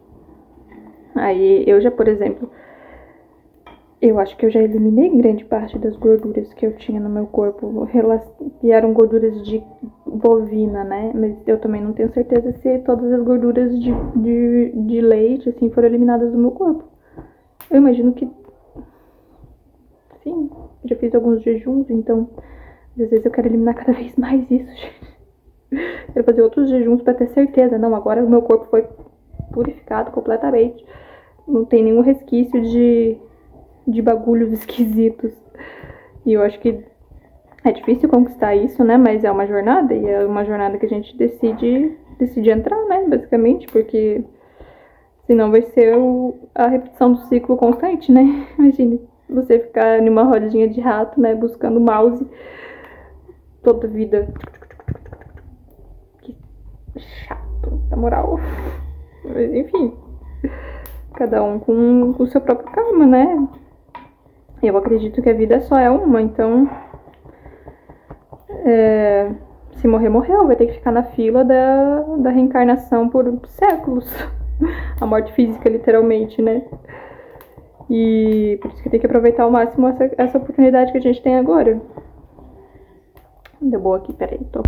Aí eu já, por exemplo, Eu acho que eu já eliminei grande parte das gorduras que eu tinha no meu corpo, que eram gorduras de bovina, né? Mas eu também não tenho certeza se todas as gorduras de leite, assim, foram eliminadas do meu corpo. Eu imagino que sim, já fiz alguns jejuns, então às vezes eu quero eliminar cada vez mais isso, gente. Quero fazer outros jejuns pra ter certeza. Não, agora o meu corpo foi purificado completamente. Não tem nenhum resquício de bagulhos esquisitos. E eu acho que é difícil conquistar isso, né? Mas é uma jornada, e é uma jornada que a gente decide entrar, né? Basicamente, porque senão vai ser a repetição do ciclo constante, né? Imagine você ficar numa rodinha de rato, né? Buscando mouse toda a vida. Que chato, na moral. Mas enfim, cada um com o seu próprio karma, né? Eu acredito que a vida só é uma, então se morrer, morreu. Vai ter que ficar na fila da reencarnação por séculos. A morte física, literalmente, né? E por isso que tem que aproveitar ao máximo essa oportunidade que a gente tem agora. Deu boa aqui, peraí, tô.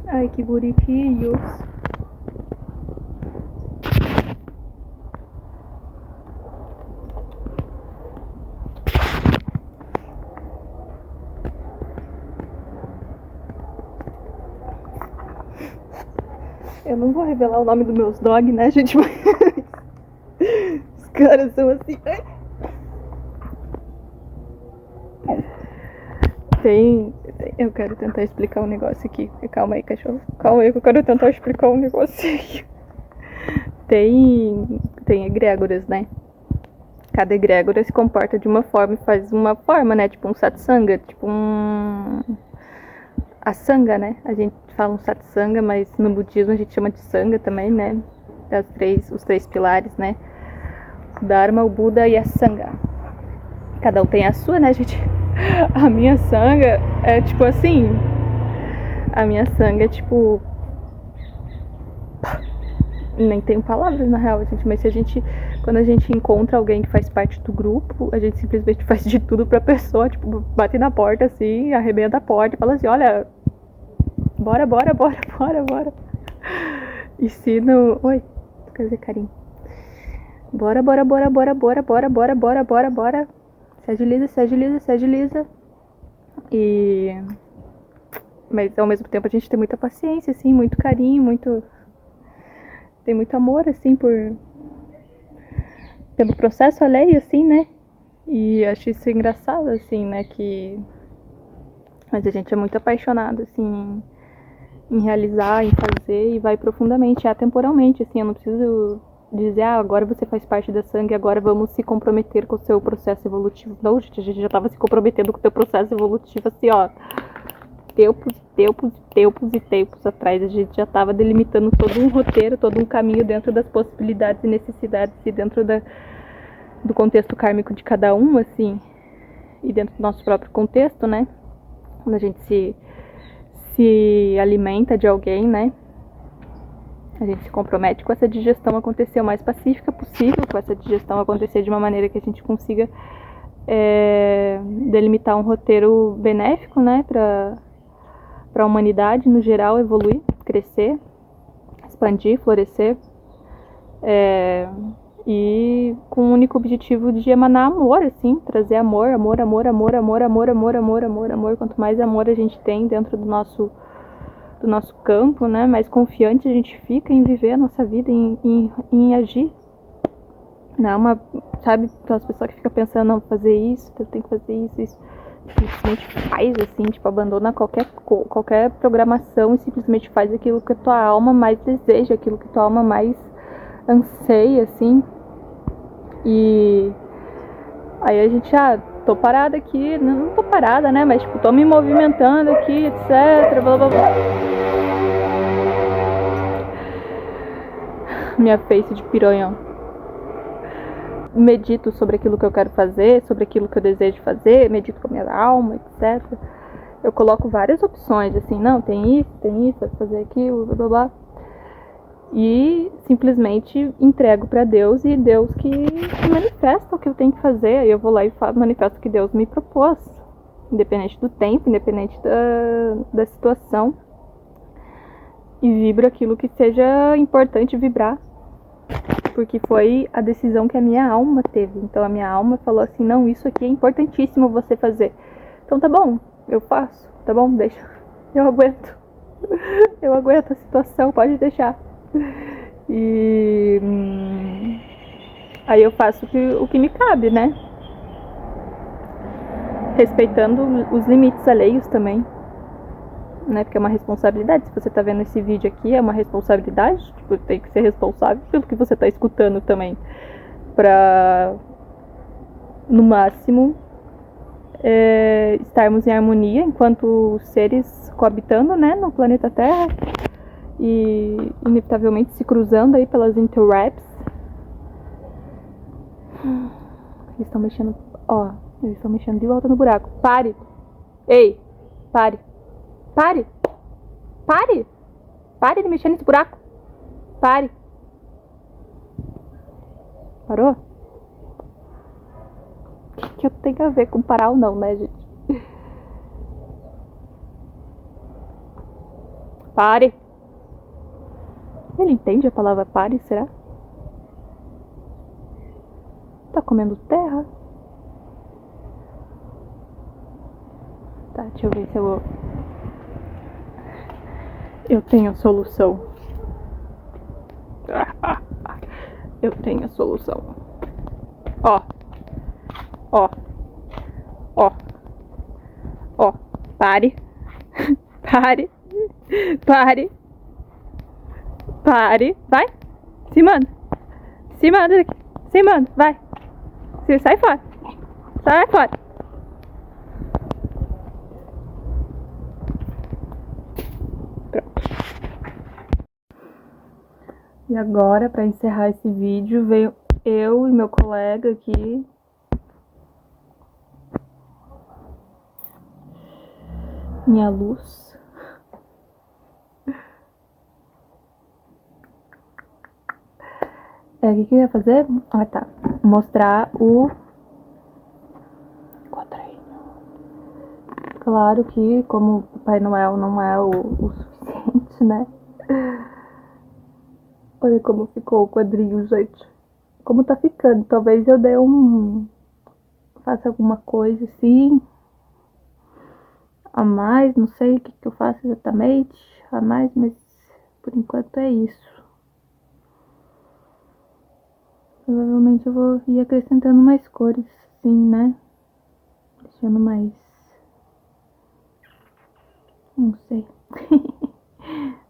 Ai, que bonitinhos. Eu não vou revelar o nome dos meus dogs, né, gente? Os caras são assim. Eu quero tentar explicar um negócio aqui. Calma aí, cachorro. Calma aí que eu quero tentar explicar um negócio aqui. Tem egrégoras, né? Cada egrégora se comporta de uma forma e faz uma forma, né? Tipo um satsanga, tipo a sanga, né? A gente fala um satsanga, mas no budismo a gente chama de sanga também, né? Os três pilares, né? O Dharma, o Buda e a sanga. Cada um tem a sua, né, gente? A minha sanga é tipo assim. A minha sanga é tipo. Nem tenho palavras na real, gente, mas quando a gente encontra alguém que faz parte do grupo, a gente simplesmente faz de tudo pra pessoa, tipo, bate na porta assim, arrebenta a porta e fala assim, olha, bora. E se no... Oi, quer dizer carinho. Bora. Se agiliza. Mas ao mesmo tempo a gente tem muita paciência, assim, muito carinho, tem muito amor, assim, pelo processo alheio, assim, né? E acho isso engraçado, assim, né? Mas a gente é muito apaixonado, assim, em realizar, em fazer, e vai profundamente, atemporalmente, assim. Eu não preciso dizer, agora você faz parte da sangue, agora vamos se comprometer com o seu processo evolutivo. Não, gente, a gente já tava se comprometendo com o teu processo evolutivo, assim, ó. Tempos atrás, a gente já estava delimitando todo um roteiro, todo um caminho dentro das possibilidades e necessidades e dentro do contexto kármico de cada um, assim, e dentro do nosso próprio contexto, né? Quando a gente se alimenta de alguém, né? A gente se compromete com essa digestão acontecer o mais pacífica possível, com essa digestão acontecer de uma maneira que a gente consiga delimitar um roteiro benéfico, né? Para a humanidade no geral evoluir, crescer, expandir, florescer, e com o único objetivo de emanar amor, assim, trazer amor. Quanto mais amor a gente tem dentro do nosso campo, né, mais confiante a gente fica em viver a nossa vida, em agir. Não, sabe, aquelas pessoas que ficam pensando, não, fazer isso, eu tenho que fazer isso. Simplesmente faz, assim, tipo, abandona qualquer programação e simplesmente faz aquilo que a tua alma mais deseja, aquilo que a tua alma mais anseia, assim. E aí a gente, tô parada aqui, não tô parada, né, mas tipo, tô me movimentando aqui, etc, blá blá blá. Minha face de piranha. medito sobre aquilo que eu quero fazer, sobre aquilo que eu desejo fazer, medito com a minha alma, etc. Eu coloco várias opções, assim, não, tem isso, vai fazer aquilo, blá blá blá. E simplesmente entrego para Deus e Deus que manifesta o que eu tenho que fazer. Aí eu vou lá e manifesto o que Deus me propôs, independente do tempo, independente da situação. E vibro aquilo que seja importante vibrar, porque foi a decisão que a minha alma teve. Então a minha alma falou assim, não, isso aqui é importantíssimo você fazer. Então tá bom, eu faço, tá bom, deixa, eu aguento. Eu aguento a situação, pode deixar. E aí eu faço o que me cabe, né? Respeitando os limites alheios também, né? Porque é uma responsabilidade. Se você tá vendo esse vídeo aqui, é uma responsabilidade. Tipo, tem que ser responsável pelo que você tá escutando também. Pra, no máximo, estarmos em harmonia enquanto seres coabitando, né? No planeta Terra. E inevitavelmente se cruzando aí pelas interwebs. Eles estão mexendo, ó, eles estão mexendo de volta no buraco. Pare! Ei! Pare! Pare! Pare! Pare de mexer nesse buraco! Pare! Parou? O que eu tenho a ver com parar ou não, né, gente? Pare! Ele entende a palavra pare, será? Tá comendo terra? Tá, deixa eu ver se eu tenho a solução. Eu tenho a solução. Ó. Ó. Ó. Ó. Pare. Pare. Pare. Pare. Vai. Se manda. Se manda daqui. Se manda. Vai. Se sai fora. Sai fora. Pronto. E agora, para encerrar esse vídeo, veio eu e meu colega aqui. Minha luz. O que eu ia fazer? Ah, tá. Mostrar o quadrinho. Claro que, como o Papai Noel não é o suficiente, né? Olha como ficou o quadrinho, gente. Como tá ficando. Talvez eu dê faça alguma coisa assim. A mais, não sei o que eu faço exatamente. A mais, mas por enquanto é isso. Provavelmente eu vou ir acrescentando mais cores, assim, né? Deixando mais. Não sei.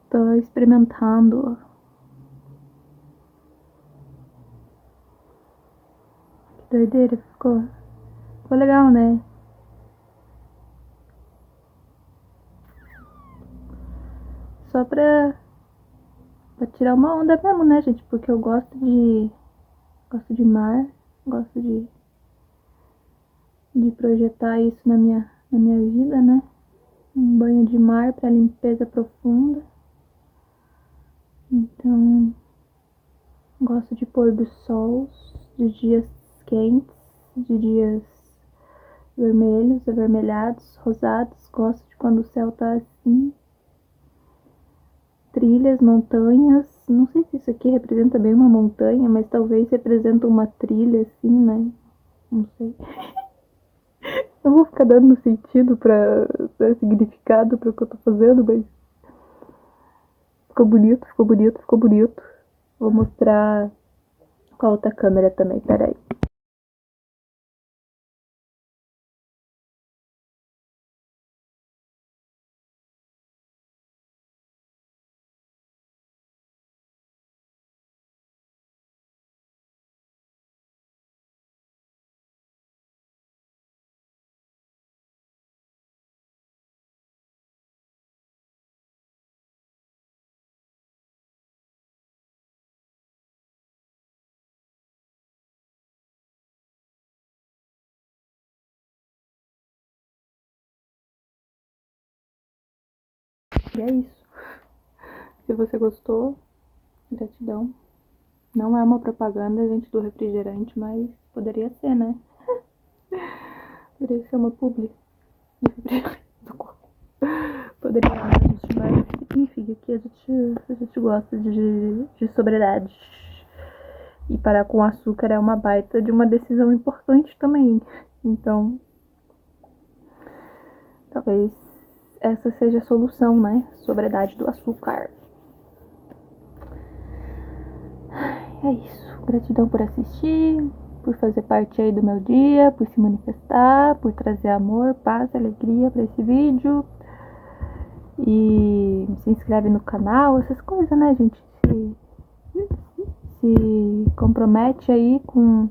Tô experimentando. Que doideira, ficou legal, né? Só pra tirar uma onda mesmo, né, gente? Porque eu gosto de mar, gosto de projetar isso na minha vida, né? Um banho de mar para limpeza profunda. Então, gosto de pôr do sol, de dias quentes, de dias vermelhos, avermelhados, rosados. Gosto de quando o céu tá assim. Trilhas, montanhas. Não sei se isso aqui representa bem uma montanha, mas talvez representa uma trilha, assim, né? Não sei. Eu vou ficar dando sentido pra significado pra o que eu tô fazendo, mas ficou bonito, ficou bonito, ficou bonito. Vou mostrar com a outra câmera também, peraí. E é isso. Se você gostou, gratidão. Não é uma propaganda, gente, do refrigerante, mas poderia ser, né? Poderia ser uma publi de refrigerante do coco. Poderia, mas enfim, aqui a gente gosta de sobriedade. E parar com açúcar é uma baita de uma decisão importante também. Então, talvez essa seja a solução, né? Sobriedade do açúcar. É isso. Gratidão por assistir, por fazer parte aí do meu dia, por se manifestar, por trazer amor, paz, alegria pra esse vídeo. E se inscreve no canal, essas coisas, né, gente? Se compromete aí com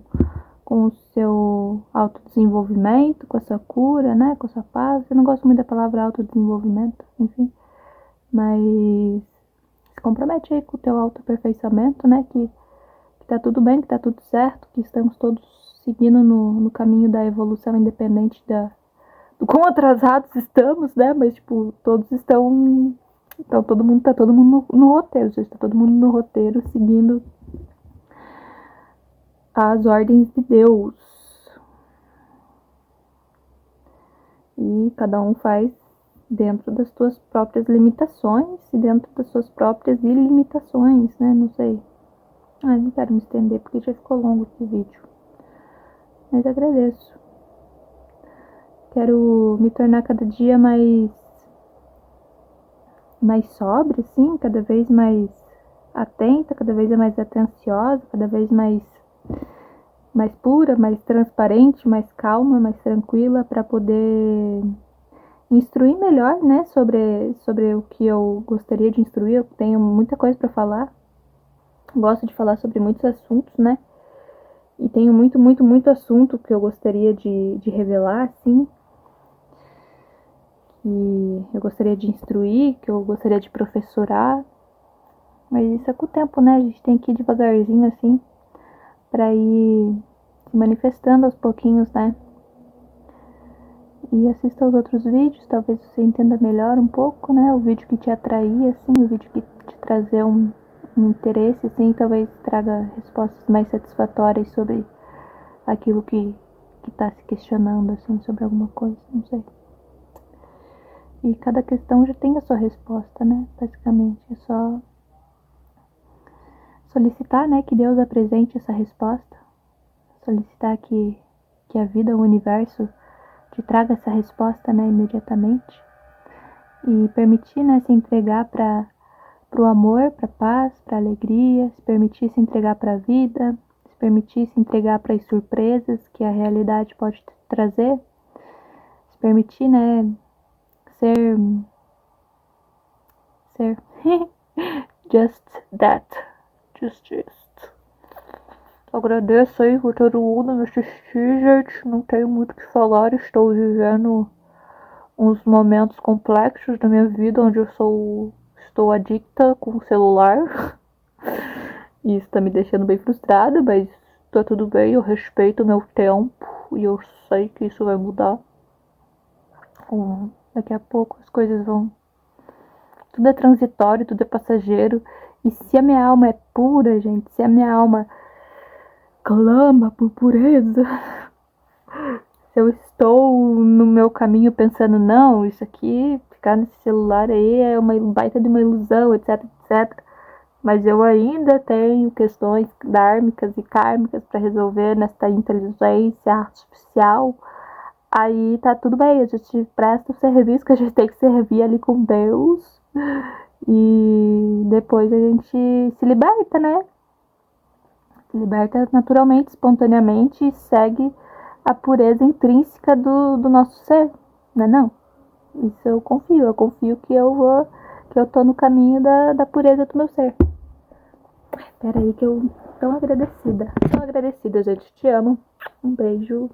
o seu autodesenvolvimento, com a sua cura, né? Com a sua paz. Eu não gosto muito da palavra autodesenvolvimento, enfim. Mas se compromete aí com o teu autoaperfeiçoamento, né? Que tá tudo bem, que tá tudo certo, que estamos todos seguindo no caminho da evolução, independente do quão atrasados estamos, né? Mas, tipo, todos estão... Então, tá todo mundo no roteiro, gente. Tá todo mundo no roteiro, seguindo as ordens de Deus. E cada um faz dentro das suas próprias limitações e dentro das suas próprias ilimitações, né? Não sei. Não quero me estender porque já ficou longo esse vídeo. Mas agradeço. Quero me tornar cada dia mais sóbria, assim, cada vez mais atenta, cada vez mais atenciosa, cada vez mais pura, mais transparente, mais calma, mais tranquila, para poder instruir melhor, né, sobre o que eu gostaria de instruir. Eu tenho muita coisa para falar, gosto de falar sobre muitos assuntos, né, e tenho muito assunto que eu gostaria de revelar, assim, que eu gostaria de instruir, que eu gostaria de professorar, mas isso é com o tempo, né, a gente tem que ir devagarzinho, assim, para ir se manifestando aos pouquinhos, né. E assista aos outros vídeos, talvez você entenda melhor um pouco, né, o vídeo que te atrair, assim, o vídeo que te trazer um interesse, assim, talvez traga respostas mais satisfatórias sobre aquilo que tá se questionando, assim, sobre alguma coisa, não sei. E cada questão já tem a sua resposta, né, basicamente, é só solicitar, né, que Deus apresente essa resposta, solicitar que a vida, o universo, te traga essa resposta, né, imediatamente, e permitir, né, se entregar para o amor, para a paz, para a alegria, se permitir se entregar para a vida, se permitir se entregar para as surpresas que a realidade pode trazer, se permitir, né, ser just that, just. Agradeço aí por todo mundo me assistir, gente. Não tenho muito o que falar. Estou vivendo uns momentos complexos da minha vida onde estou adicta com o celular. E isso tá me deixando bem frustrada, mas tá tudo bem. Eu respeito o meu tempo e eu sei que isso vai mudar. Daqui a pouco as coisas vão... Tudo é transitório, tudo é passageiro. E se a minha alma é pura, gente, se a minha alma clama por pureza, se eu estou no meu caminho pensando, não, isso aqui, ficar nesse celular aí é uma baita de uma ilusão, etc, etc, mas eu ainda tenho questões dármicas e kármicas para resolver nesta inteligência artificial, aí tá tudo bem, a gente presta o serviço que a gente tem que servir ali com Deus, e depois a gente se liberta, né? Se liberta naturalmente, espontaneamente, e segue a pureza intrínseca do nosso ser, não é não? Isso eu confio que eu tô no caminho da pureza do meu ser. Pera aí que eu tão agradecida, gente, te amo, um beijo.